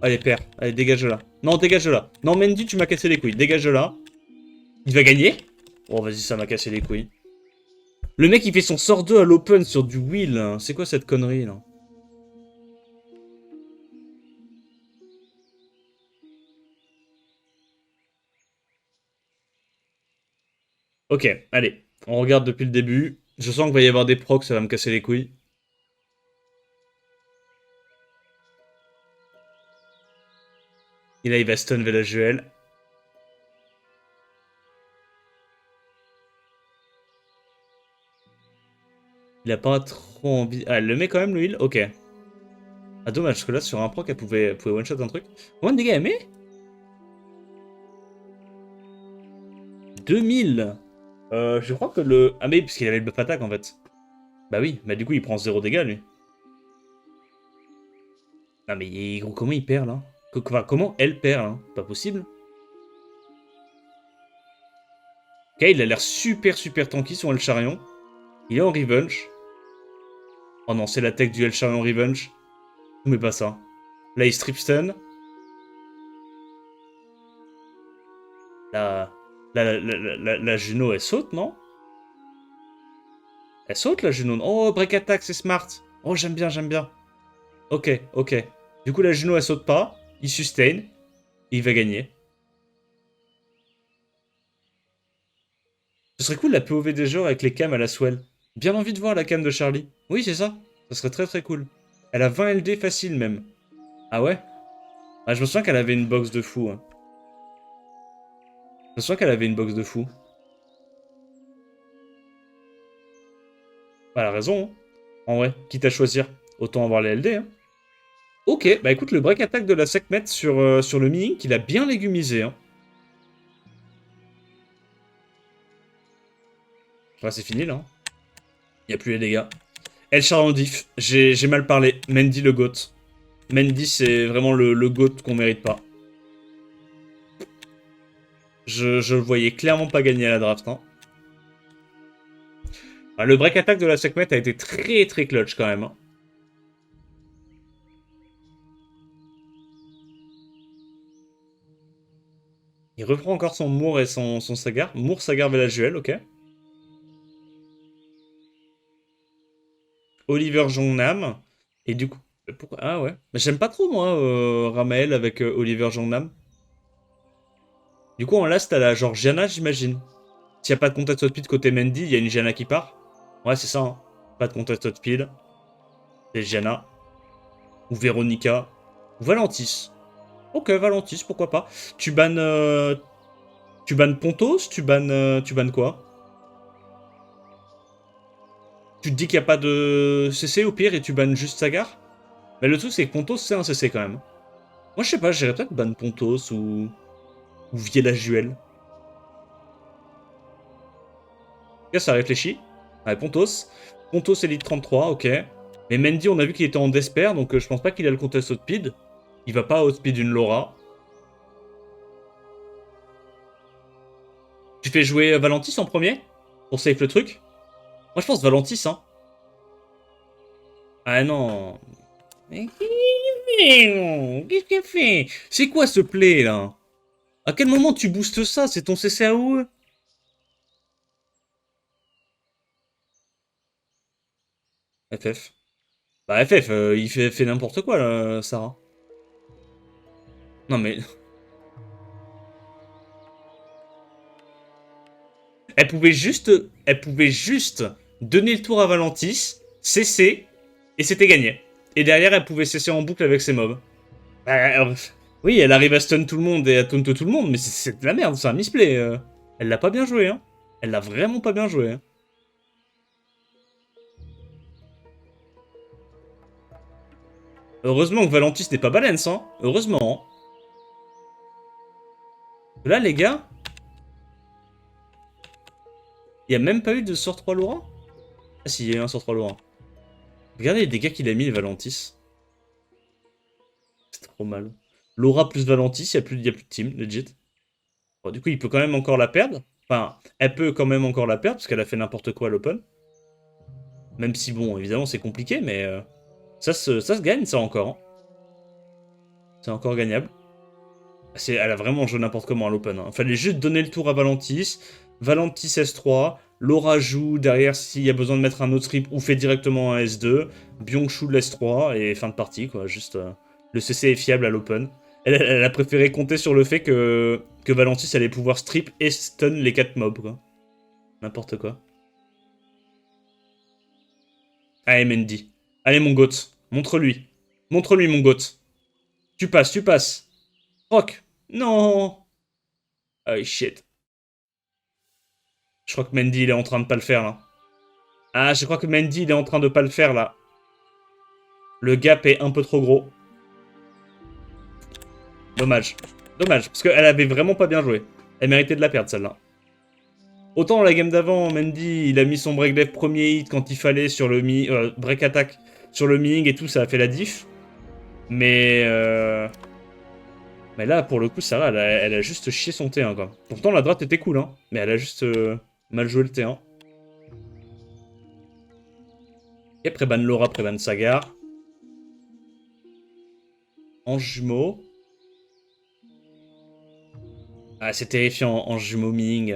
Allez, père. Allez, dégage de là. Non, dégage de là. Non, Mendy, tu m'as cassé les couilles. Dégage de là. Il va gagner? Oh, vas-y, ça m'a cassé les couilles. Le mec, il fait son sort 2 à l'open sur du wheel, hein. C'est quoi cette connerie, là? Ok, allez. On regarde depuis le début. Je sens qu'il va y avoir des procs, ça va me casser les couilles. Et là, il va stun Velajuel. Il a pas trop envie... Ah, elle le met quand même, le heal. Ok. Ah, dommage, parce que là, sur un proc, elle pouvait one-shot un truc. Combien de dégâts elle met 2000. Je crois que le... Ah mais parce qu'il avait le buff attaque, en fait. Bah oui, bah du coup, il prend 0 dégâts, lui. Non mais gros, comment il perd, là comment elle perd, là? Pas possible. Ok, il a l'air super super tanky sur El Charion. Il est en revenge. Oh non, c'est la tech du El Charion revenge. Mais pas ça. Là, il strip stun. Là, la Juno, elle saute, non? Elle saute, la Juno. Oh, break attack, c'est smart. Oh, j'aime bien, j'aime bien. Ok, ok. Du coup, la Juno, elle saute pas. Il sustain. Et il va gagner. Ce serait cool la POV des joueurs avec les cams à la Swell. Bien envie de voir la cam de Charlie. Oui, c'est ça. Ça serait très très cool. Elle a 20 LD facile même. Ah ouais? Ah, je me souviens qu'elle avait une box de fou. Hein. Je me souviens qu'elle avait une box de fou. Bah, elle a raison. Hein. En vrai, quitte à choisir, autant avoir les LD. Hein. Ok, bah écoute, le break attack de la Sekhmet sur le Ming, il a bien légumisé. Hein. Ouais, c'est fini là. Hein. Il n'y a plus les dégâts. El Char diff, j'ai mal parlé. Mendy le GOAT. Mendy, c'est vraiment le GOAT qu'on mérite pas. Je le voyais clairement pas gagner à la draft. Hein. Ah, le break attack de la Sekhmet a été très très clutch quand même. Hein. Il reprend encore son Moore et son Sagar. Moore, Sagar, Velajuel, ok. Oliver Jongnam. Et du coup... Pourquoi Ah ouais. Mais j'aime pas trop moi Ramael avec Oliver Jongnam. Du coup en last t'as la genre Gianna j'imagine. S'il n'y a pas de contact speed côté Mendy, il y a une Gianna qui part. Ouais c'est ça. Hein. Pas de contact speed. C'est Gianna. Ou Veronica. Ou Valentis. Ok Valentis, pourquoi pas. Tu bannes... Tu bannes Pontos, tu bannes quoi? Tu te dis qu'il n'y a pas de CC au pire et tu bannes juste Sagar? Mais le truc c'est que Pontos c'est un CC quand même. Moi je sais pas, j'irais peut-être ban Pontos ou Viella-Juel. Là ça réfléchit. Ouais, Pontos. Pontos Elite 33, ok. Mais Mendy on a vu qu'il était en Despair, donc je pense pas qu'il a le contest outspeed. Il va pas outspeed une Laura. Tu fais jouer Valentis en premier? Pour save le truc? Moi je pense Valentis, hein. Ah non. Mais qu'est-ce qu'il fait? C'est quoi ce play là? À quel moment tu boostes ça? C'est ton CCAO? FF. Bah FF, il fait n'importe quoi là, Sarah. Non mais... Elle pouvait juste donner le tour à Valentis, cesser, et c'était gagné. Et derrière, elle pouvait cesser en boucle avec ses mobs. Oui, elle arrive à stun tout le monde et à taunt tout le monde, mais c'est de la merde, c'est un misplay. Elle l'a pas bien joué, hein. Elle l'a vraiment pas bien joué. Hein. Heureusement que Valentis n'est pas balance, hein. Heureusement. Là, les gars, il y a même pas eu de sort 3 Laura. Ah si, il y a eu un sort 3 Laura. Regardez les dégâts qu'il a mis, le Valentis. C'est trop mal. Laura plus Valentis, il y a plus de team, legit. Bon, du coup, il peut quand même encore la perdre. Enfin, elle peut quand même encore la perdre, parce qu'elle a fait n'importe quoi à l'open. Même si, bon, évidemment, c'est compliqué, mais ça se gagne, ça encore. Hein. C'est encore gagnable. Elle a vraiment joué n'importe comment à l'open. Hein. Fallait juste donner le tour à Valentis. Valentis S3. Laura joue derrière s'il y a besoin de mettre un autre trip ou fait directement un S2. Byung-Chul l'S3 et fin de partie, quoi. Juste le CC est fiable à l'open. Elle a préféré compter sur le fait que Valentis allait pouvoir strip et stun les 4 mobs, quoi. N'importe quoi. Allez, Mendy. Allez, mon goat. Montre-lui. Montre-lui, mon goat. Tu passes, tu passes. Rock. Non. Oh, shit. Je crois que Mendy, il est en train de pas le faire, là. Ah, je crois que Mendy, il est en train de pas le faire, là. Le gap est un peu trop gros. Dommage. Dommage, parce qu'elle avait vraiment pas bien joué. Elle méritait de la perdre, celle-là. Autant la game d'avant, Mendy, il a mis son break dev premier hit quand il fallait sur le break attack sur le ming et tout, ça a fait la diff. Mais là, pour le coup, Sarah, elle a juste chié son T1, quoi. Pourtant, la droite était cool, hein. Mais elle a juste mal joué le T1. Et Préban Laura, Préban Sagar. En jumeau. Ah, c'est terrifiant, en jumeau Ming.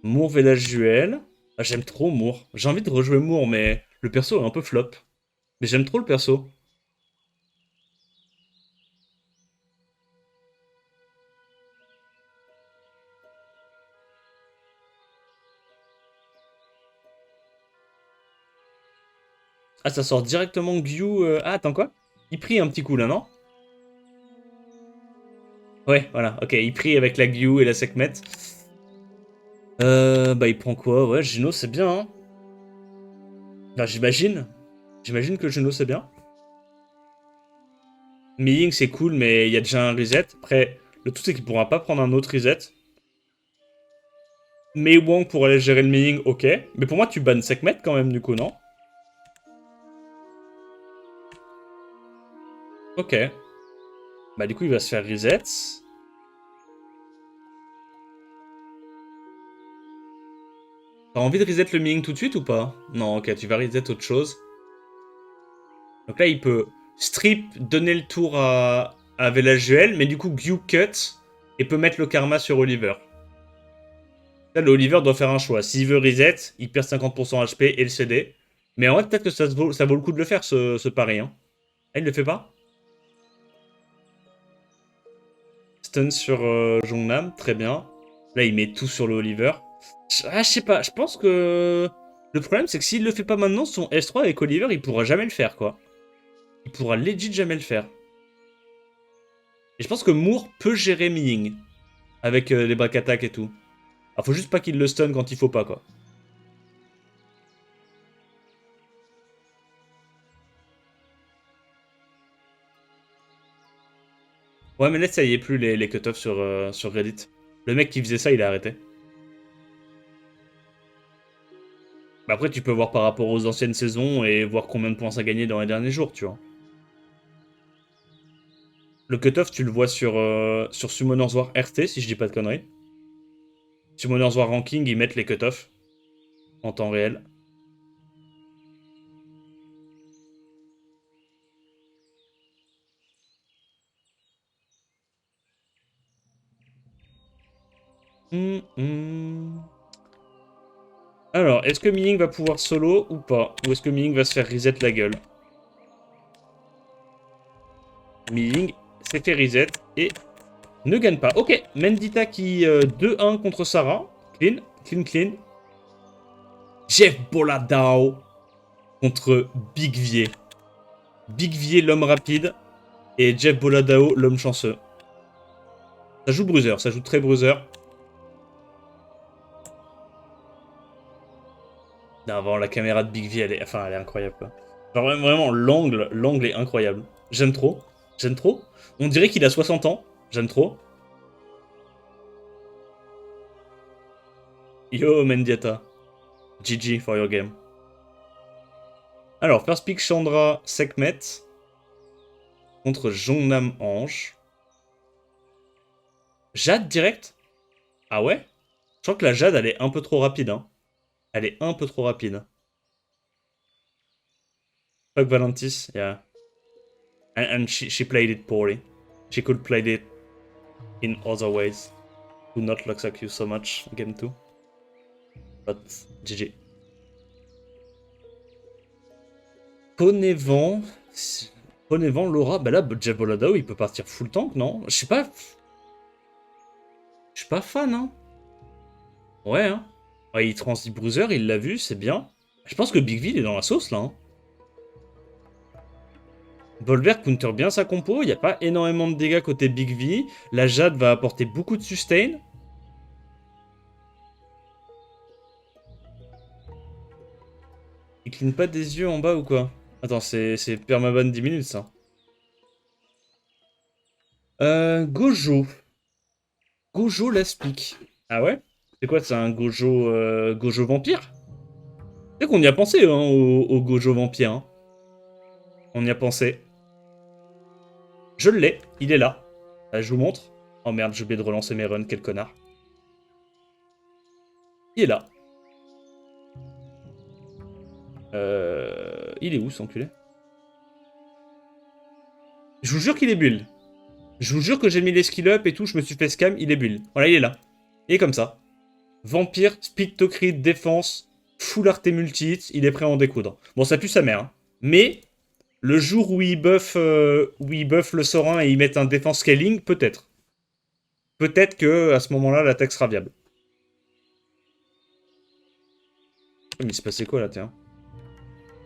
Moore, Village Duel. Ah, j'aime trop Moore. J'ai envie de rejouer Moore, mais le perso est un peu flop. Mais j'aime trop le perso. Ah, ça sort directement Gyu. Ah, attends, quoi? Il prie un petit coup, là, non? Ouais, voilà, ok, il prie avec la Gyu et la Sekhmet. Bah, il prend quoi? Ouais, Juno, c'est bien, hein. Enfin, j'imagine. J'imagine que Juno, c'est bien. Miying, c'est cool, mais il y a déjà un reset. Après, le tout, c'est qu'il pourra pas prendre un autre reset. Mais Wong pour aller gérer le Miying, ok. Mais pour moi, tu bannes Sekhmet quand même, du coup, non? Ok. Bah, du coup, il va se faire reset. T'as envie de reset le Ming tout de suite ou pas? Non, ok, tu vas reset autre chose. Donc là, il peut strip, donner le tour à Velajuel, mais du coup, Gyu cut et peut mettre le karma sur Oliver. Là, le Oliver doit faire un choix. S'il veut reset, il perd 50% HP et le CD. Mais en vrai, peut-être que ça vaut le coup de le faire, ce pari. Hein. Ah, il le fait pas? Stun sur Jongnam, très bien. Là, il met tout sur le Oliver. Ah, je sais pas, je pense que... Le problème, c'est que s'il le fait pas maintenant, son S3 avec Oliver, il pourra jamais le faire, quoi. Il pourra legit jamais le faire. Et je pense que Moore peut gérer Miying. Avec les back attack et tout. Ah, faut juste pas qu'il le stun quand il faut pas, quoi. Ouais, mais là, ça y est plus les cut-offs sur Reddit. Le mec qui faisait ça, il a arrêté. Bah après, tu peux voir par rapport aux anciennes saisons et voir combien de points ça a gagné dans les derniers jours, tu vois. Le cut-off, tu le vois sur Summoners War RT, si je dis pas de conneries. Summoners War Ranking, ils mettent les cut-offs en temps réel. Alors, est-ce que Ming va pouvoir solo ou pas? Ou est-ce que Ming va se faire reset la gueule? Ming s'est fait reset et ne gagne pas. Ok, Mendita qui 2-1 contre Sarah. Clean, clean, clean. Jeff Boladao contre Big Vie. Big Vie, l'homme rapide. Et Jeff Boladao, l'homme chanceux. Ça joue bruiser, ça joue très bruiser. Non, la caméra de Big V, elle est incroyable, quoi. Genre, vraiment, l'angle est incroyable. J'aime trop. J'aime trop. On dirait qu'il a 60 ans. J'aime trop. Yo, Mendieta. GG for your game. Alors, first pick Chandra Sekhmet contre Jongnam Ange. Jade direct? Ah ouais? Je crois que la Jade, elle est un peu trop rapide, hein. Elle est un peu trop rapide. Fuck Valentis, yeah. And she played it poorly. She could play it in other ways. Do not look like you so much, game 2. But GG. Ponevent. Ponevent, Laura. Bah là, Jaboladao, il peut partir full tank, non? Je sais pas. Je suis pas fan, hein. Ouais, hein. Ouais, il transit Bruiser, il l'a vu, c'est bien. Je pense que Big V, il est dans la sauce, là. Hein. Bolver counter bien sa compo, il n'y a pas énormément de dégâts côté Big V. La Jade va apporter beaucoup de sustain. Il cligne pas des yeux en bas ou quoi? Attends, c'est permaban 10 minutes, ça. Gojo. Gojo last pick. Ah ouais? C'est quoi, c'est un Gojo, Gojo vampire? C'est qu'on y a pensé, hein, au Gojo vampire. Hein. On y a pensé. Je l'ai, il est là. Je vous montre. Oh merde, j'ai oublié de relancer mes runs, quel connard. Il est là. Il est où, cet enculé? Je vous jure qu'il est build. Je vous jure que j'ai mis les skill up et tout, je me suis fait scam, il est build. Voilà, il est là. Il est comme ça. Vampire, speed to crit, défense, full art et multi-hit, il est prêt à en découdre. Bon, ça pue sa mère. Hein. Mais, le jour où il buff le Sorin et ils mettent un défense scaling, peut-être. Peut-être que à ce moment-là, l'attaque sera viable. Mais il s'est passé quoi là, tiens?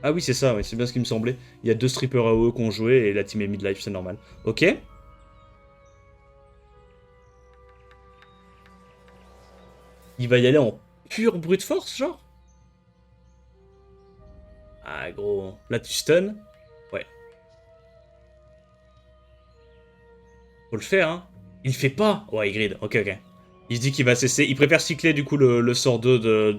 Ah oui, c'est ça, ouais, c'est bien ce qui me semblait. Il y a deux strippers AOE qui ont joué et la team est midlife, c'est normal. Ok. Il va y aller en pure brute force, genre? Ah, gros. Là, tu stun. Ouais. Faut le faire, hein. Il fait pas. Ouais, il grid. Ok, ok. Il se dit qu'il va cesser. Il préfère cycler, du coup, le sort 2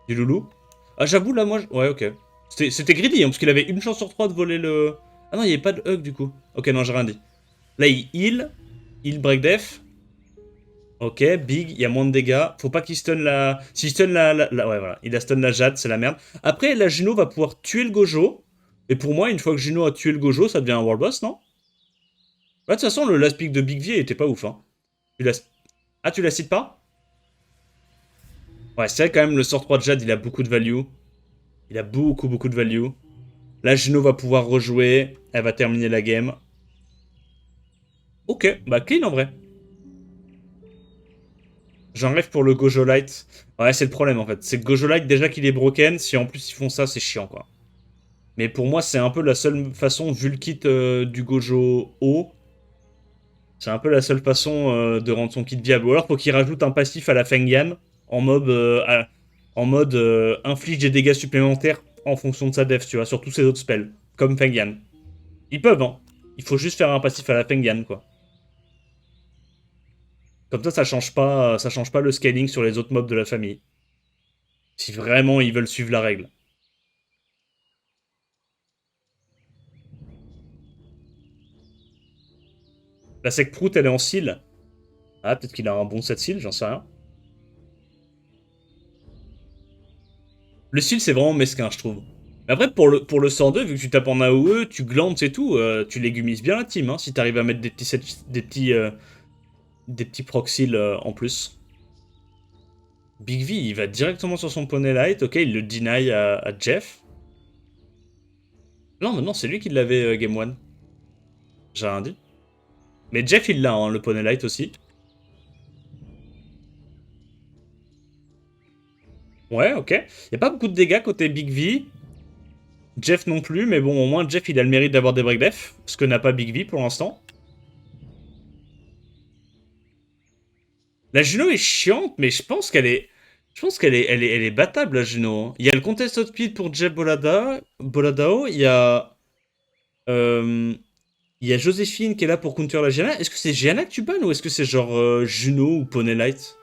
du loulou. Ah, j'avoue, là, moi... Ouais, ok. C'était greedy, hein, parce qu'il avait une chance sur trois de voler le... Ah non, il n'y avait pas de hug, du coup. Ok, non, j'ai rien dit. Là, il heal. Il break def. Ok, big, il y a moins de dégâts. Faut pas qu'il stun la... S'il stun ouais, voilà. Il a stun la Jade, c'est la merde. Après, la Juno va pouvoir tuer le Gojo. Et pour moi, une fois que Juno a tué le Gojo, ça devient un World Boss, non? Ouais, de toute façon, le last pick de Big V était pas ouf, hein. Tu la... Ah, tu la cites pas? Ouais, c'est vrai quand même, le sort 3 de Jade, il a beaucoup de value. Il a beaucoup, beaucoup de value. Là, Juno va pouvoir rejouer. Elle va terminer la game. Ok, bah clean en vrai. J'en rêve pour le Gojo Light. Ouais, c'est le problème en fait. C'est que Gojo Light, déjà qu'il est broken, si en plus ils font ça, c'est chiant quoi. Mais pour moi, c'est un peu la seule façon, vu le kit du Gojo haut, c'est un peu la seule façon de rendre son kit viable. Ou alors, faut qu'il rajoute un passif à la Fengyan en mode, inflige des dégâts supplémentaires en fonction de sa def, tu vois, sur tous ses autres spells, comme Fengyan. Ils peuvent, hein. Il faut juste faire un passif à la Fengyan, quoi. Comme ça change pas le scaling sur les autres mobs de la famille. Si vraiment ils veulent suivre la règle. La sec prout, elle est en seal. Ah, peut-être qu'il a un bon set seal, j'en sais rien. Le seal, c'est vraiment mesquin, je trouve. Mais après, pour le 102, vu que tu tapes en AOE, tu glandes et tout, tu légumises bien la team, hein, si t'arrives à mettre des petits proxils en plus. Big V, il va directement sur son poney light, ok, il le deny à Jeff. Non, maintenant c'est lui qui l'avait Game 1. J'ai rien dit. Mais Jeff, il l'a, hein, le poney light aussi. Ouais, ok. Y a pas beaucoup de dégâts côté Big V. Jeff non plus, mais bon, au moins Jeff, il a le mérite d'avoir des break def, ce que n'a pas Big V pour l'instant. La Juno est chiante, mais je pense qu'elle est... Je pense elle est battable, la Juno. Hein. Il y a le contest speed pour Jeff Boladao. Euh, il y a Joséphine qui est là pour counter la Gianna. Est-ce que c'est Gianna que tu bannes ou est-ce que c'est genre Juno ou Poney Light?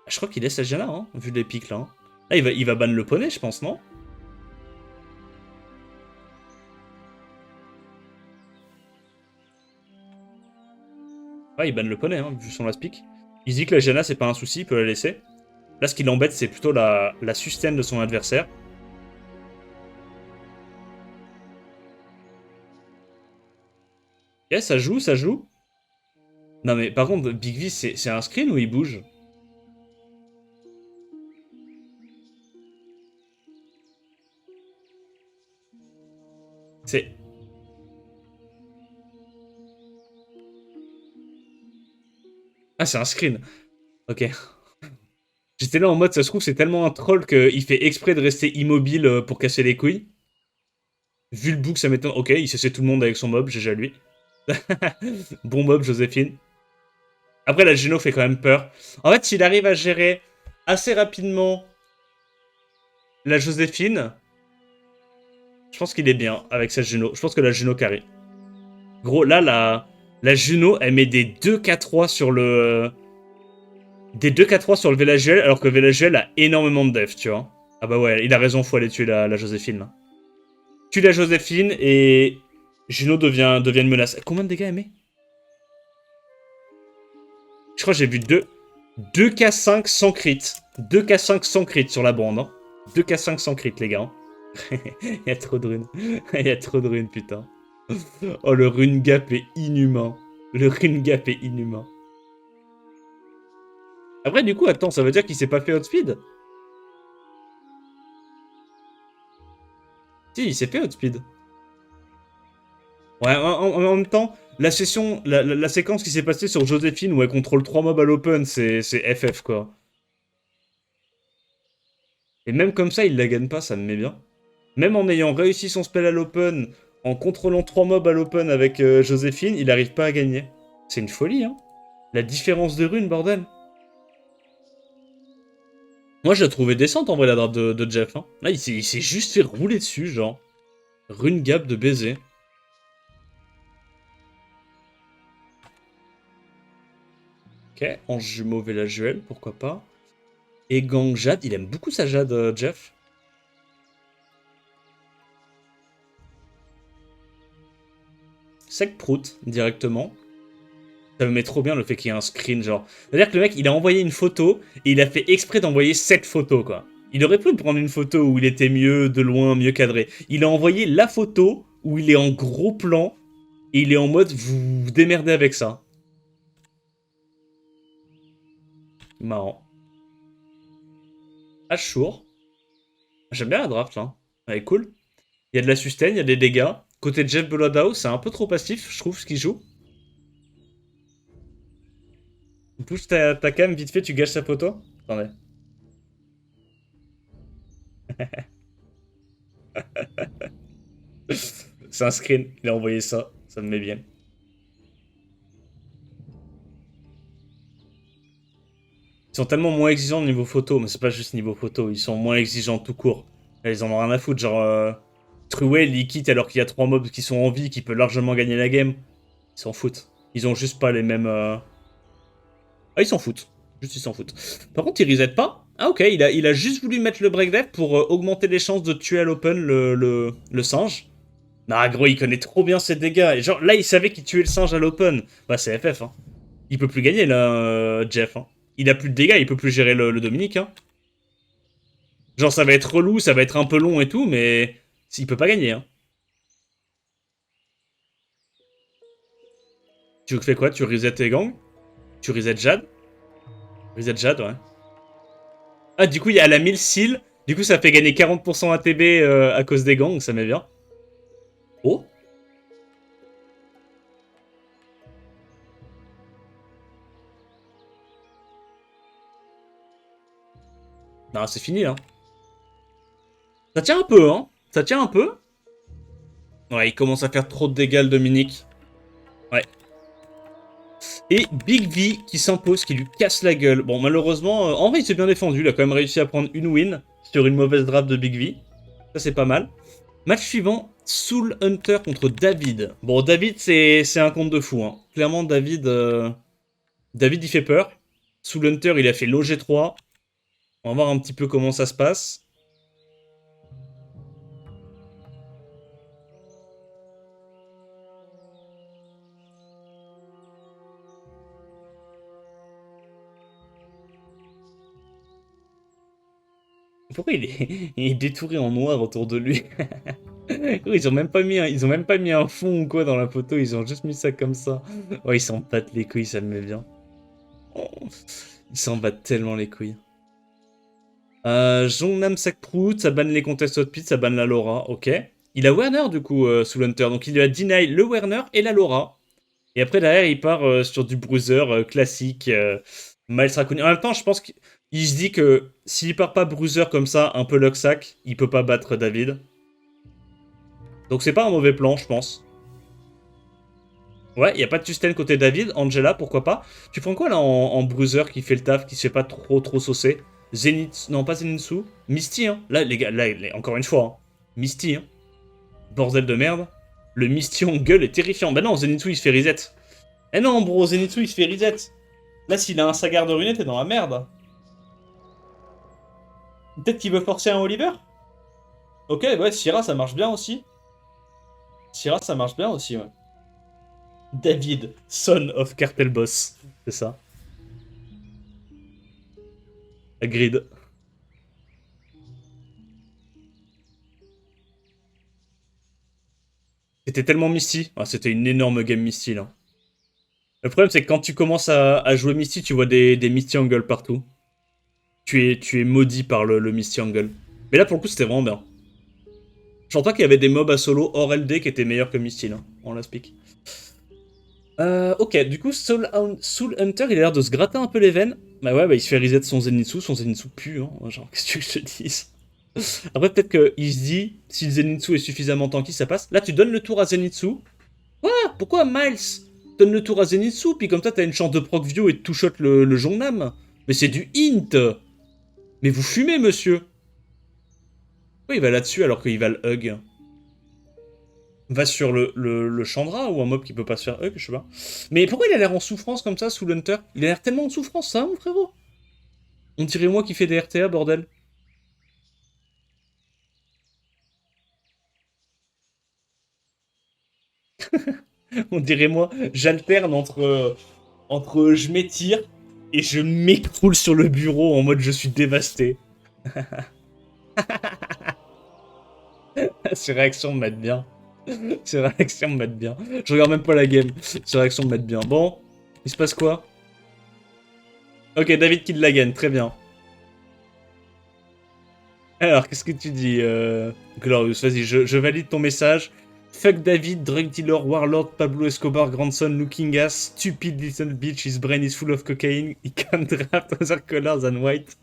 Je crois qu'il laisse la Gianna, hein, vu les pics là. Hein. Là, il va ban le poney, je pense, non? Ouais, il banne le poney, hein, vu son last pick. Il se dit que la Gianna, c'est pas un souci, il peut la laisser. Là, ce qui l'embête, c'est plutôt la sustain de son adversaire. Ok, ça joue, ça joue. Non, mais par contre, Big V, c'est un screen ou il bouge? C'est. Ah, c'est un screen. Ok. J'étais là en mode, ça se trouve, c'est tellement un troll qu'il fait exprès de rester immobile pour casser les couilles. Vu le book, ça m'étonne. Ok, il cessait tout le monde avec son mob, GG à lui. Bon mob, Joséphine. Après, la Geno fait quand même peur. En fait, s'il arrive à gérer assez rapidement la Joséphine, je pense qu'il est bien avec sa Geno. Je pense que la Geno carry. Gros, là, la Juno, elle met des 2K3 sur le... Des 2K3 sur le Velagiel, alors que Velagiel a énormément de def, tu vois. Ah bah ouais, il a raison, faut aller tuer la Joséphine, là. Tue la Joséphine, et Juno devient une menace. Combien de dégâts elle met? Je crois que j'ai vu 2K5 sans crit. 2K5 sans crit sur la bande, hein. 2K5 sans crit, les gars. Il y a trop de runes. Il y a trop de runes, putain. Oh, le rune gap est inhumain. Le rune gap est inhumain. Après, du coup, attends, ça veut dire qu'il s'est pas fait outspeed? Si, il s'est fait outspeed. Ouais, en même temps, la session, la séquence qui s'est passée sur Joséphine où elle contrôle 3 mobs à l'open, c'est FF, quoi. Et même comme ça, il la gagne pas, ça me met bien. Même en ayant réussi son spell à l'open, en contrôlant 3 mobs à l'open avec Joséphine, il arrive pas à gagner. C'est une folie, hein. La différence de runes, bordel. Moi, je la trouvais décente en vrai, la drape de Jeff. Hein. Là, il s'est juste fait rouler dessus, genre. Rune gap de baiser. Ok, ange jumeau Velajuel, pourquoi pas. Et gang Jade, il aime beaucoup sa Jade, Jeff. Sec Prout, directement. Ça me met trop bien le fait qu'il y ait un screen, genre. C'est-à-dire que le mec, il a envoyé une photo, et il a fait exprès d'envoyer cette photo, quoi. Il aurait pu prendre une photo où il était mieux, de loin, mieux cadré. Il a envoyé la photo où il est en gros plan, et il est en mode, vous vous démerdez avec ça. Marrant. Ashour. J'aime bien la draft, là. Elle est cool. Il y a de la sustain, il y a des dégâts. Côté Jeff Bloodhouse, c'est un peu trop passif, je trouve, ce qu'il joue. Pousse ta cam vite fait, tu gâches sa photo. Attendez. C'est un screen, il a envoyé ça, ça me met bien. Ils sont tellement moins exigeants au niveau photo, mais c'est pas juste niveau photo, ils sont moins exigeants tout court. Là, ils en ont rien à foutre, genre Truel, il quitte alors qu'il y a 3 mobs qui sont en vie, qui peuvent largement gagner la game. Ils s'en foutent. Ils ont juste pas les mêmes... Ah, ils s'en foutent. Juste, ils s'en foutent. Par contre, ils reset pas. Ah, ok, il a juste voulu mettre le break dev pour augmenter les chances de tuer à l'open le singe. Nah, gros, il connaît trop bien ses dégâts. Et genre, là, il savait qu'il tuait le singe à l'open. Bah, c'est FF, hein. Il peut plus gagner, là, Jeff. Hein. Il a plus de dégâts, il peut plus gérer le Dominique, hein. Genre, ça va être relou, ça va être un peu long et tout, mais il peut pas gagner, hein. Tu fais quoi? Tu reset tes gangs? Tu reset Jade? Reset Jade, ouais. Ah, du coup, il y a la 1000 seal. Du coup, ça fait gagner 40% ATB à cause des gangs, ça met bien. Oh. Non, c'est fini, hein. Ça tient un peu, hein. Ça tient un peu. Ouais, il commence à faire trop de dégâts, le Dominique. Ouais. Et Big V qui s'impose, qui lui casse la gueule. Bon, malheureusement, en vrai, il s'est bien défendu. Il a quand même réussi à prendre une win sur une mauvaise draft de Big V. Ça, c'est pas mal. Match suivant, Soul Hunter contre David. Bon, David, c'est un compte de fou. Hein. Clairement, David, il fait peur. Soul Hunter, il a fait l'OG3. On va voir un petit peu comment ça se passe. Pourquoi il est détouré en noir autour de lui? Ils ont même pas mis un fond ou quoi dans la photo, ils ont juste mis ça comme ça. Oh, ils s'en battent les couilles, ça me met bien. Oh, ils s'en battent tellement les couilles. Jongnam Sakprout, ça banne les contests hotpit, ça banne la Laura, ok. Il a Werner du coup, sous l'Hunter, donc il lui a deny le Werner et la Laura. Et après derrière il part sur du bruiser classique, Miles Raccoon. En même temps je pense que Il se dit que s'il part pas bruiser comme ça, un peu Luxac, il peut pas battre David. Donc c'est pas un mauvais plan, je pense. Ouais, y a pas de Tusten côté David. Angela, pourquoi pas. Tu prends quoi là en bruiser qui fait le taf, qui se fait pas trop saucer? Zenith, non pas Zenitsu. Misty, hein. Là, les gars, là, encore une fois, hein. Misty, hein. Bordel de merde. Le Misty en gueule est terrifiant. Bah non, Zenitsu il se fait reset. Eh non, bro, Zenitsu il se fait reset. Là, s'il a un Sagar de runé, t'es dans la merde. Peut-être qu'il veut forcer un Oliver. Ok, ouais, Syrah ça marche bien aussi. Syrah ça marche bien aussi, ouais. David, son of Cartel Boss. C'est ça. Agreed. C'était tellement Misty. Ah, c'était une énorme game Misty, là. Le problème, c'est que quand tu commences à jouer Misty, tu vois des Misty Angle partout. Tu es maudit par le Misty Angle. Mais là, pour le coup, c'était vraiment bien. J'entends qu'il y avait des mobs à solo hors LD qui étaient meilleurs que Misty, là. On la speak. Ok, du coup, Soul Hunter, il a l'air de se gratter un peu les veines. Bah ouais, bah il se fait reset son Zenitsu pue, hein. Genre, qu'est-ce que je te dise? Après, peut-être qu'il se dit, si le Zenitsu est suffisamment tanky, ça passe. Là, tu donnes le tour à Zenitsu. Ah, pourquoi Miles donne le tour à Zenitsu, puis comme ça, t'as une chance de proc view et de two-shot le Jongnam. Mais c'est du int. Mais vous fumez, monsieur. Pourquoi il va là-dessus alors qu'il va le hug? Va sur le Chandra ou un mob qui peut pas se faire hug, je sais pas. Mais pourquoi il a l'air en souffrance comme ça sous l'Hunter? Il a l'air tellement en souffrance, ça, mon frérot. On dirait moi qui fais des RTA, bordel. On dirait moi, j'alterne entre je m'étire et je m'écroule sur le bureau en mode je suis dévasté. Ces réactions me mettent bien. Ces réactions me mettent bien. Je regarde même pas la game. Ces réactions me mettent bien. Bon, il se passe quoi? Ok, David kill la gagne, très bien. Alors, qu'est-ce que tu dis, Glorious? Vas-y, je valide ton message. Fuck David, drug dealer, warlord, Pablo Escobar, grandson, looking ass, stupid little bitch, his brain is full of cocaine, he can't draft other colors than white.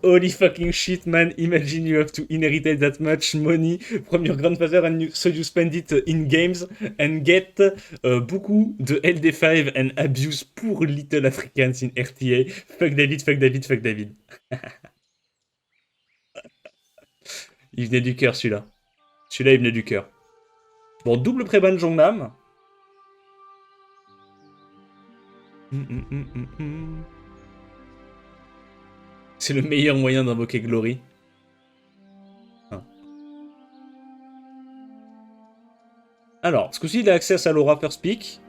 Holy fucking shit, man, imagine you have to inherit that much money from your grandfather and so you spend it in games and get beaucoup de LD5 and abuse poor little Africans in RTA. Fuck David, fuck David, fuck David. Il venait du cœur, celui-là. Celui-là, il venait du cœur. Bon, double pré-ban Jongnam. C'est le meilleur moyen d'invoquer Glory. Ah. Alors, ce coup-ci, il a accès à sa Laura First Pick.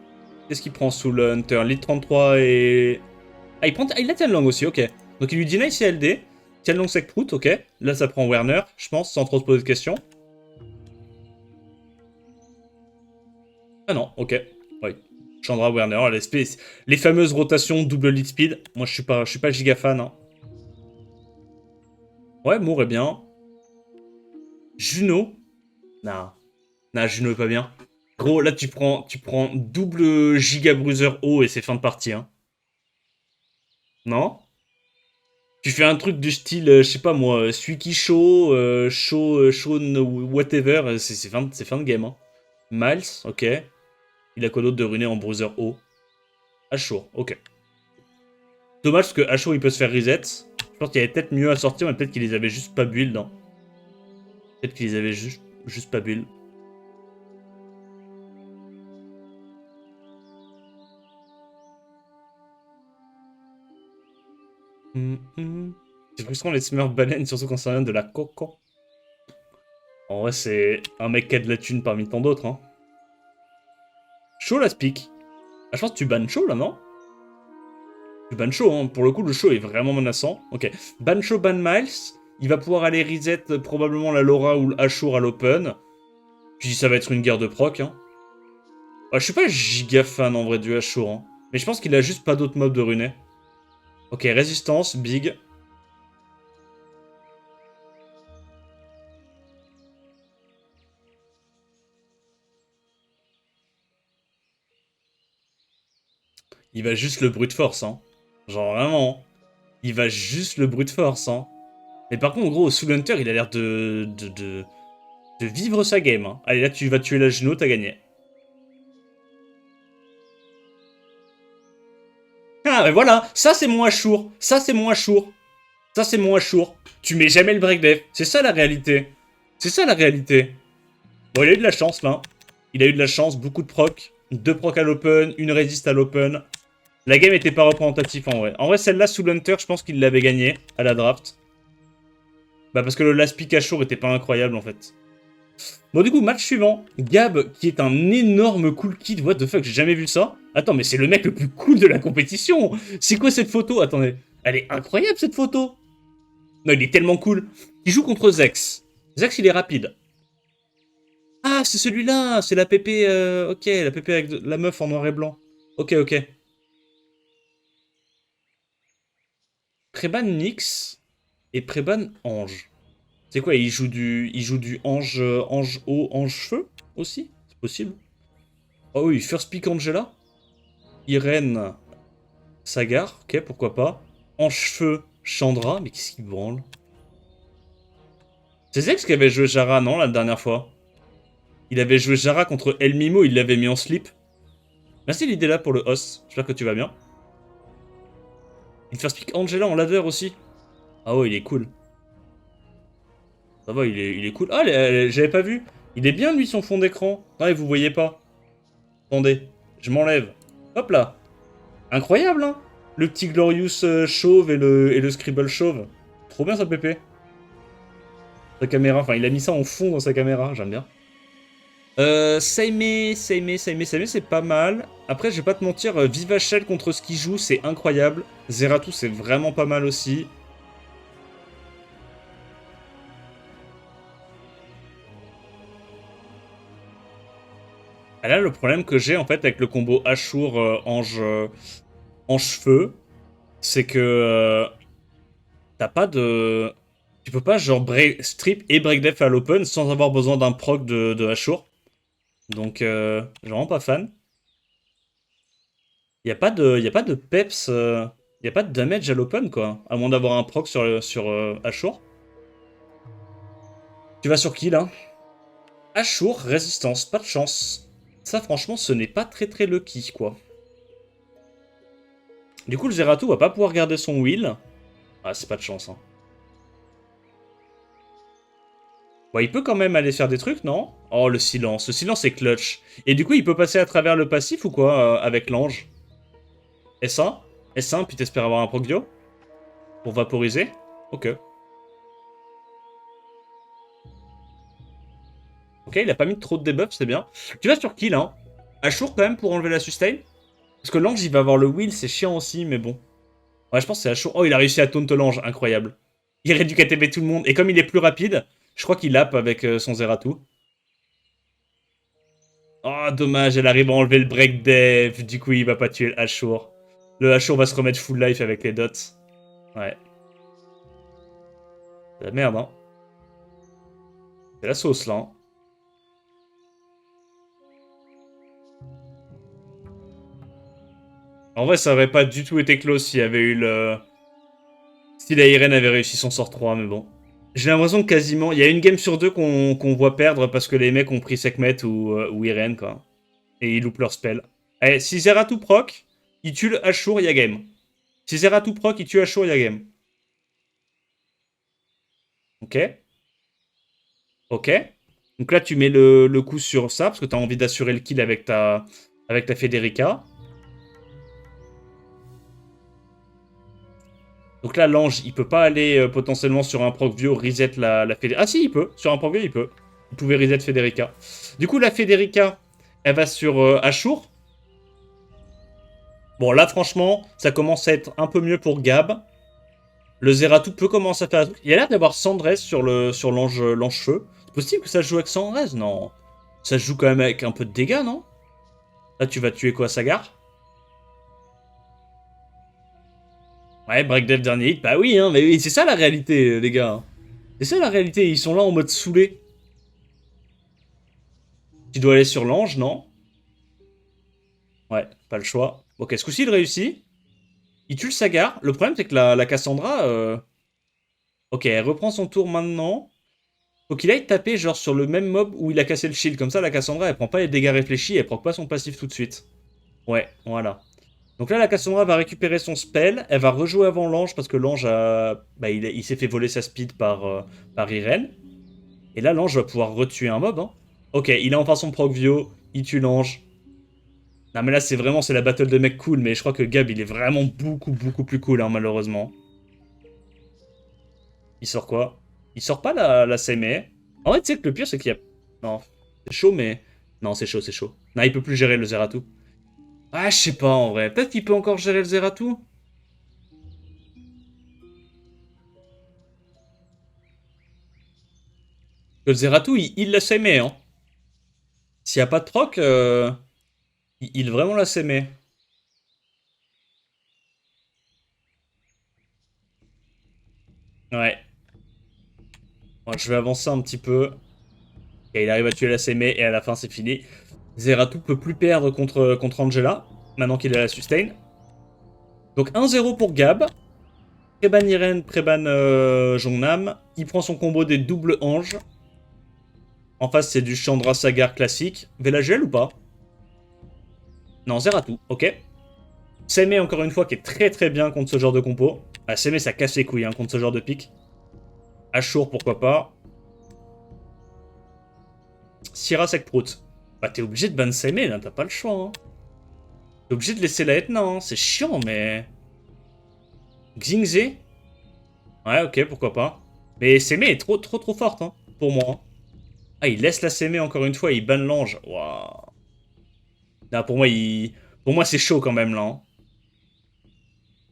Qu'est-ce qu'il prend sous le Hunter? Lead 33 et... Ah, il a Tianlong aussi, ok. Donc il lui deny CLD. Tianlong Sekprout, ok. Là, ça prend Werner, je pense, sans trop se poser de questions. Ah non, ok. Oui. Chandra Werner, les fameuses rotations double lead speed. Moi, je suis pas giga fan. Hein. Ouais, Moore est bien. Juno. Nah. Nah, Juno est pas bien. Gros, là, tu prends double giga bruiser haut et c'est fin de partie. Hein. Non? Tu fais un truc du style, je sais pas moi, Suiki Show, Shawn, whatever, c'est fin de game. Hein. Miles, ok. Il a quoi d'autre de runé en bruiser haut? Ashur, ok. Dommage parce que Ashur il peut se faire reset. Je pense qu'il y avait peut-être mieux à sortir, mais peut-être qu'ils les avaient juste pas build. Hein. Peut-être qu'ils les avaient juste pas build. C'est frustrant les Smurf baleines, surtout quand ça vient de la coco. En vrai, c'est un mec qui a de la thune parmi tant d'autres. Hein. Chaud la speak. Ah, je pense que tu bannes chaud là, non? Tu bannes chaud, hein. Pour le coup, le show est vraiment menaçant. Ok. Ban chaud, ban Miles. Il va pouvoir aller reset probablement la Laura ou l'Ashur à l'open. Puis ça va être une guerre de proc. Hein. Ah, je suis pas giga fan en vrai du Ashur. Hein. Mais je pense qu'il a juste pas d'autres mobs de runé. Ok, résistance, big. Il va juste le brute force. Hein. Genre vraiment. Il va juste le brute force, hein. Mais par contre, en gros, Soul Hunter, il a l'air de vivre sa game, hein. Allez, là, tu vas tuer la Juno, t'as gagné. Ah, mais voilà, ça c'est mon Ashur. Ça c'est mon Ashur. Ça c'est mon Ashur. Tu mets jamais le break def. C'est ça la réalité. C'est ça la réalité. Bon, il a eu de la chance là. Il a eu de la chance, beaucoup de proc. 2 proc à l'open, une résiste à l'open. La game était pas représentative en vrai. En vrai, celle-là, Soul Hunter, je pense qu'il l'avait gagnée à la draft. Bah, parce que le last pick Ashur était pas incroyable en fait. Bon, du coup, match suivant. Gab, qui est un énorme cool kid. What the fuck, j'ai jamais vu ça. Attends, mais c'est le mec le plus cool de la compétition. C'est quoi cette photo? Attendez. Elle est incroyable cette photo. Non, il est tellement cool. Il joue contre Zex. Zex, il est rapide. Ah, c'est celui-là. C'est la pépé. Ok, la pépé avec la meuf en noir et blanc. Ok, ok. Préban Nyx et Préban Ange. C'est quoi? Il joue du ange, ange eau, ange feu aussi? C'est possible? Oh oui, First Pick Angela. Irène, Sagar, ok, pourquoi pas. En cheveux, Chandra, mais qu'est-ce qu'il branle? C'est Zex qui avait joué Jara, non, la dernière fois? Il avait joué Jara contre El Mimo, il l'avait mis en slip. Merci l'idée là pour le host, j'espère que tu vas bien. Il first pick Angela en ladder aussi. Ah ouais, il est cool. Ça va, il est cool. Ah, j'avais pas vu. Il est bien lui son fond d'écran. Ouais, vous voyez pas. Attendez, je m'enlève. Hop là. Incroyable, hein. Le petit Glorious chauve et le Scribble chauve. Trop bien ça, pépé. Sa caméra, enfin il a mis ça en fond dans sa caméra, j'aime bien. Seimei, c'est pas mal. Après, je vais pas te mentir, Viva Shell contre ce qu'il joue, c'est incroyable. Zeratou, c'est vraiment pas mal aussi. Ah là, le problème que j'ai en fait avec le combo Ashur Ange-Feu, c'est que t'as pas de. Tu peux pas genre strip et break def à l'open sans avoir besoin d'un proc de Ashur. Donc, je suis vraiment pas fan. Y a pas de peps, y a pas de damage à l'open, quoi. À moins d'avoir un proc sur Ashur. Tu vas sur qui, là? Ashur, résistance, pas de chance. Ça, franchement, ce n'est pas très très lucky, quoi. Du coup, le Zeratou va pas pouvoir garder son wheel. Ah, c'est pas de chance, hein. Bon, il peut quand même aller faire des trucs, non? Oh, le silence. Le silence est clutch. Et du coup, il peut passer à travers le passif ou quoi, avec l'ange? S1? S1, puis t'espères avoir un proc bio? Pour vaporiser? Ok. Ok, il a pas mis trop de debuff, c'est bien. Tu vas sur qui, là? Ashur, quand même, pour enlever la sustain? Parce que l'ange, il va avoir le wheel, c'est chiant aussi, mais bon. Ouais, je pense que c'est Ashur. Oh, il a réussi à taunt l'ange, incroyable. Il réduit KTB tout le monde. Et comme il est plus rapide, je crois qu'il lappe avec son Zeratou. Oh, dommage, elle arrive à enlever le break dev. Du coup, il va pas tuer le Ashur. Le Ashur va se remettre full life avec les dots. Ouais. C'est la merde, hein. C'est la sauce, là. Hein. En vrai, ça aurait pas du tout été close s'il y avait eu le... Si la Irene avait réussi son sort 3, mais bon. J'ai l'impression que quasiment... Il y a une game sur deux qu'on voit perdre parce que les mecs ont pris Sekhmet ou Irene, quoi. Et ils loupent leur spell. Allez, si Zeratou proc, il tue le Ashur, il y a game. Si Zeratou proc, il tue Ashur, il y a game. Ok. Ok. Donc là, tu mets le coup sur ça, parce que tu as envie d'assurer le kill avec ta Federica. Donc là, l'ange, il peut pas aller potentiellement sur un proc vieux reset la Federica. Ah si, il peut. Sur un proc vieux, il peut. Vous pouvez reset Federica. Du coup, la Federica, elle va sur Ashur. Bon, là, franchement, ça commence à être un peu mieux pour Gab. Le Zeratou peut commencer à faire un truc. Il y a l'air d'avoir Sandrez sur l'ange feu. C'est possible que ça se joue avec Sandrez? Non. Ça se joue quand même avec un peu de dégâts, non? Là, tu vas tuer quoi, Sagar? Ouais, Breakdev dernier hit. Bah oui, hein, mais oui, c'est ça la réalité, les gars. C'est ça la réalité, ils sont là en mode saoulé. Tu dois aller sur l'ange, non? Ouais, pas le choix. Ok, ce coup-ci, il réussit. Il tue le Sagar. Le problème, c'est que la Cassandra... Ok, elle reprend son tour maintenant. Faut qu'il aille taper genre sur le même mob où il a cassé le shield. Comme ça, la Cassandra, elle prend pas les dégâts réfléchis, elle prend pas son passif tout de suite. Ouais, voilà. Donc là, la Cassandra va récupérer son spell. Elle va rejouer avant l'ange parce que l'ange a... Bah, il s'est fait voler sa speed par Irene. Et là, l'ange va pouvoir retuer un mob. Hein. Ok, il a enfin son Procvio. Il tue l'ange. Non mais là, c'est la battle de mecs cool. Mais je crois que Gab, il est vraiment beaucoup plus cool, hein, malheureusement. Il sort quoi? Il sort pas la Seme. En vrai, tu sais que le pire, c'est qu'il y a... Non, c'est chaud, mais... Non, c'est chaud, c'est chaud. Non, il peut plus gérer le Zeratou. Ah, je sais pas, en vrai. Peut-être qu'il peut encore gérer le Zeratou. Le Zeratou, il l'a Seme, hein. S'il y a pas de proc, il vraiment l'a Seme. Ouais. Bon, je vais avancer un petit peu. Et il arrive à tuer la Seme, et à la fin, c'est fini. Zeratou peut plus perdre contre Angela, maintenant qu'il a la sustain. Donc 1-0 pour Gab. Préban Irene, Préban Jongnam. Il prend son combo des doubles anges. En face, c'est du Chandra Sagar classique. Velagiel ou pas? Non, Zeratou, ok. Seme, encore une fois, qui est très bien contre ce genre de compo. Ah, Seme, ça casse les couilles hein, contre ce genre de pick. Ashur, pourquoi pas. Syrah Sekprout. Bah, t'es obligé de ban Seme, là, t'as pas le choix. Hein. T'es obligé de laisser la Etna, hein. C'est chiant, mais... Xingze. Ouais, ok, pourquoi pas. Mais Seme est trop forte, hein, pour moi. Ah, il laisse la Seme encore une fois, il banne l'ange. Waouh. Là, pour moi, c'est chaud quand même, là. Hein.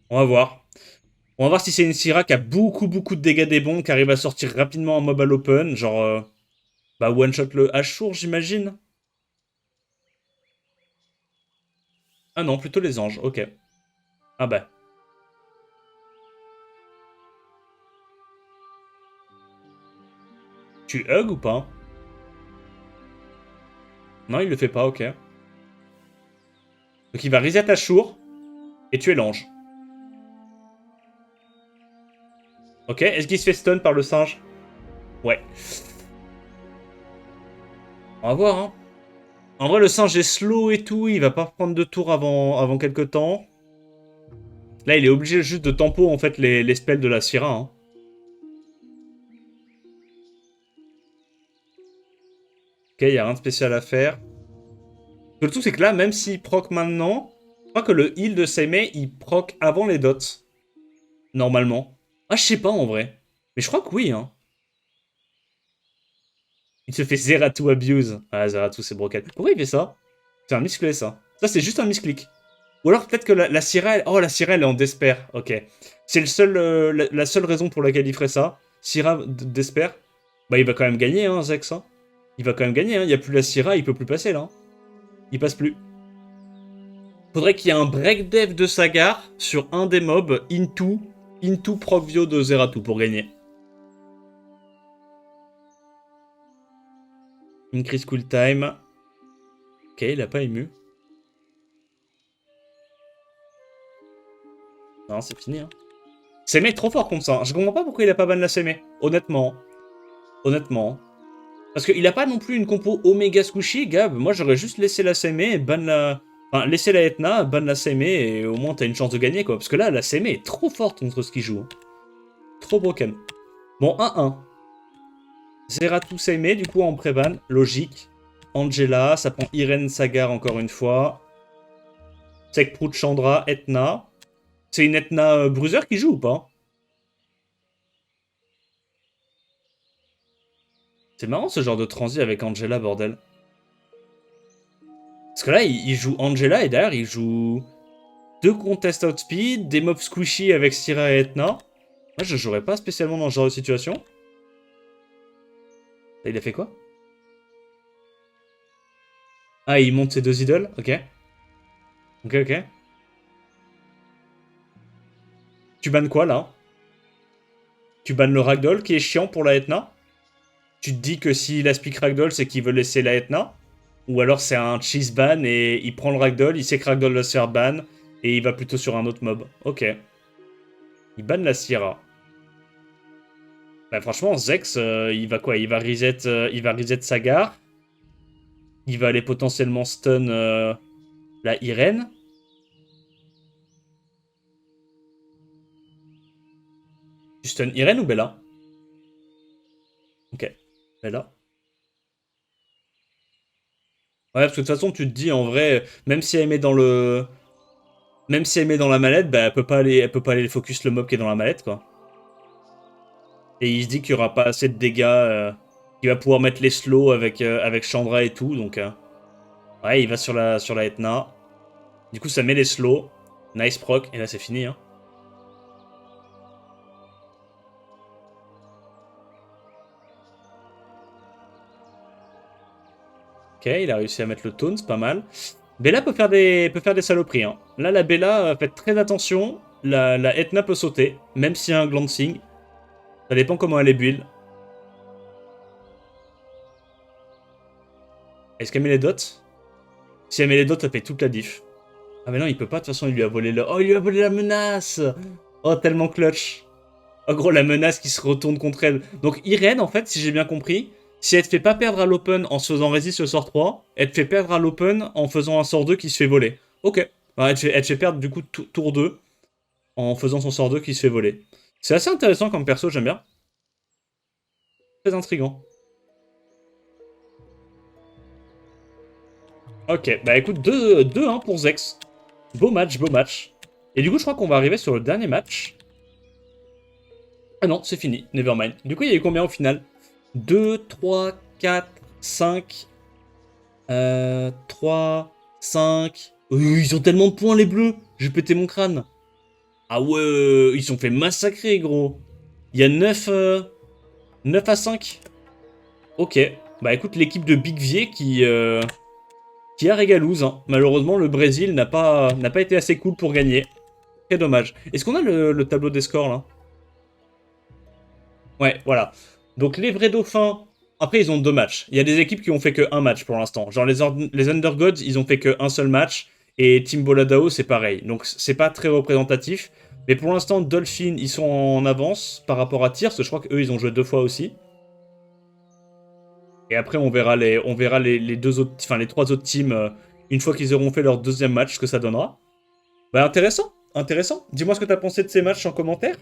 On va voir. On va voir si c'est une Syrah qui a beaucoup de dégâts des bons, qui arrive à sortir rapidement un mob à l'open, genre... bah, one-shot le Ashur, j'imagine. Ah non, plutôt les anges, ok. Ah bah. Tu hug ou pas? Non, il le fait pas, ok. Donc il va reset Ashur, et tuer l'ange. Ok, est-ce qu'il se fait stun par le singe? Ouais. On va voir, hein. En vrai, le singe est slow et tout, il va pas prendre de tour avant quelques temps. Là, il est obligé juste de tempo, en fait, les spells de la Syrah, hein. Ok, il y a rien de spécial à faire. Le truc, c'est que là, même s'il proc maintenant, je crois que le heal de Seimei, il proc avant les dots. Normalement. Ah, je sais pas, en vrai. Mais je crois que oui, hein. Il se fait Zeratou abuse. Ah, Zeratou, c'est broken. Pourquoi il fait ça? C'est un misclé, ça. Ça, c'est juste un misclick. Ou alors, peut-être que la Syrah... Oh, la Syrah, elle est en despair. Ok. C'est la seule raison pour laquelle il ferait ça. Syrah despair. Bah, il va quand même gagner, hein, Zex. Hein. Il va quand même gagner, hein. Il n'y a plus la Syrah, il peut plus passer, là. Hein. Il passe plus. Faudrait qu'il y ait un break dev de Sagar sur un des mobs into Procvio de Zeratou pour gagner. Increase cool time. Ok, il a pas ému. Non, c'est fini. Hein. Seme est trop fort contre ça. Je comprends pas pourquoi il a pas ban la Seme. Honnêtement. Honnêtement. Parce qu'il a pas non plus une compo Omega Squishy, Gab. Moi, j'aurais juste laissé la Seme et ban la... Enfin, laisser la Etna, ban la Seme et au moins t'as une chance de gagner, quoi. Parce que là, la Seme est trop forte contre ce qu'il joue. Hein. Trop broken. Bon, 1-1. Zeratou Seme, du coup, en pré-ban. Logique. Angela, ça prend Irene Sagar encore une fois. Sekprout Chandra, Etna. C'est une Etna Bruiser qui joue ou pas? C'est marrant ce genre de transi avec Angela, bordel. Parce que là, il joue Angela et derrière, il joue 2 contest outspeed, des mobs squishy avec Syrah et Etna. Moi, je jouerais pas spécialement dans ce genre de situation. Là, il a fait quoi? Ah, il monte ses 2 idoles? Ok. Ok. Tu bannes quoi, là? Tu bannes le Ragdoll, qui est chiant pour la Etna? Tu te dis que s'il aspique Ragdoll, c'est qu'il veut laisser la Etna? Ou alors c'est un cheese ban et il prend le Ragdoll, il sait que Ragdoll va se faire ban. Et il va plutôt sur un autre mob. Ok. Il banne la Sierra. Bah franchement, Zex, il va quoi? Il va reset Sagar. Il va aller potentiellement stun la Irène. Tu stun Irène ou Bella? Ok. Bella. Ouais, parce que de toute façon, tu te dis, en vrai, même si elle met dans le... Même si elle met dans la mallette, bah, elle peut pas aller focus le mob qui est dans la mallette, quoi. Et il se dit qu'il y aura pas assez de dégâts, qu'il va pouvoir mettre les slows avec Chandra et tout, donc... ouais, il va sur la Etna. Du coup, ça met les slows. Nice proc, et là, c'est fini, hein. Ok, il a réussi à mettre le taunt, c'est pas mal. Bella peut faire des saloperies, hein. Là, la Bella, faites très attention. La Etna peut sauter, même s'il y a un glancing. Ça dépend comment elle est build. Est-ce qu'elle met les dots? Si elle met les dots, ça fait toute la diff. Ah mais non, il peut pas, de toute façon, il lui a volé le... Oh, il lui a volé la menace. Oh, tellement clutch. Oh gros, la menace qui se retourne contre elle. Donc Irène, en fait, si j'ai bien compris, si elle te fait pas perdre à l'open en se faisant résiste le sort 3, elle te fait perdre à l'open en faisant un sort 2 qui se fait voler. Ok. Ouais, elle te fait perdre du coup tour 2 en faisant son sort 2 qui se fait voler. C'est assez intéressant comme perso, j'aime bien. Très intriguant. Ok, bah écoute, 2-1 pour Zex. Beau match, beau match. Et du coup, je crois qu'on va arriver sur le dernier match. Ah non, c'est fini, nevermind. Du coup, il y a eu combien au final? 2, 3, 4, 5, 3, 5... Ils ont tellement de points, les bleus. Je vais péter mon crâne. Ah ouais, ils sont fait massacrer, gros. Il y a 9 à 5. Ok. Bah écoute, l'équipe de Big Vie qui a régalouse, hein. Malheureusement, le Brésil n'a pas été assez cool pour gagner. Très dommage. Est-ce qu'on a le tableau des scores, là? Ouais, voilà. Donc les vrais dauphins, après ils ont 2 matchs. Il y a des équipes qui ont fait que un match pour l'instant. Genre les Undergods, ils ont fait que un seul match. Et Team Boladao, c'est pareil. Donc c'est pas très représentatif. Mais pour l'instant, Dolphin, ils sont en avance par rapport à Tyr, parce que je crois qu'eux, ils ont joué 2 fois aussi. Et après, on verra les deux autres, enfin les 3 autres teams, une fois qu'ils auront fait leur deuxième match, ce que ça donnera. Bah intéressant, intéressant. Dis-moi ce que t'as pensé de ces matchs en commentaire.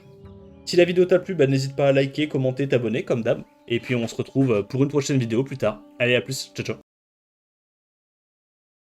Si la vidéo t'a plu, bah, n'hésite pas à liker, commenter, t'abonner comme d'hab. Et puis on se retrouve pour une prochaine vidéo plus tard. Allez, à plus, ciao ciao.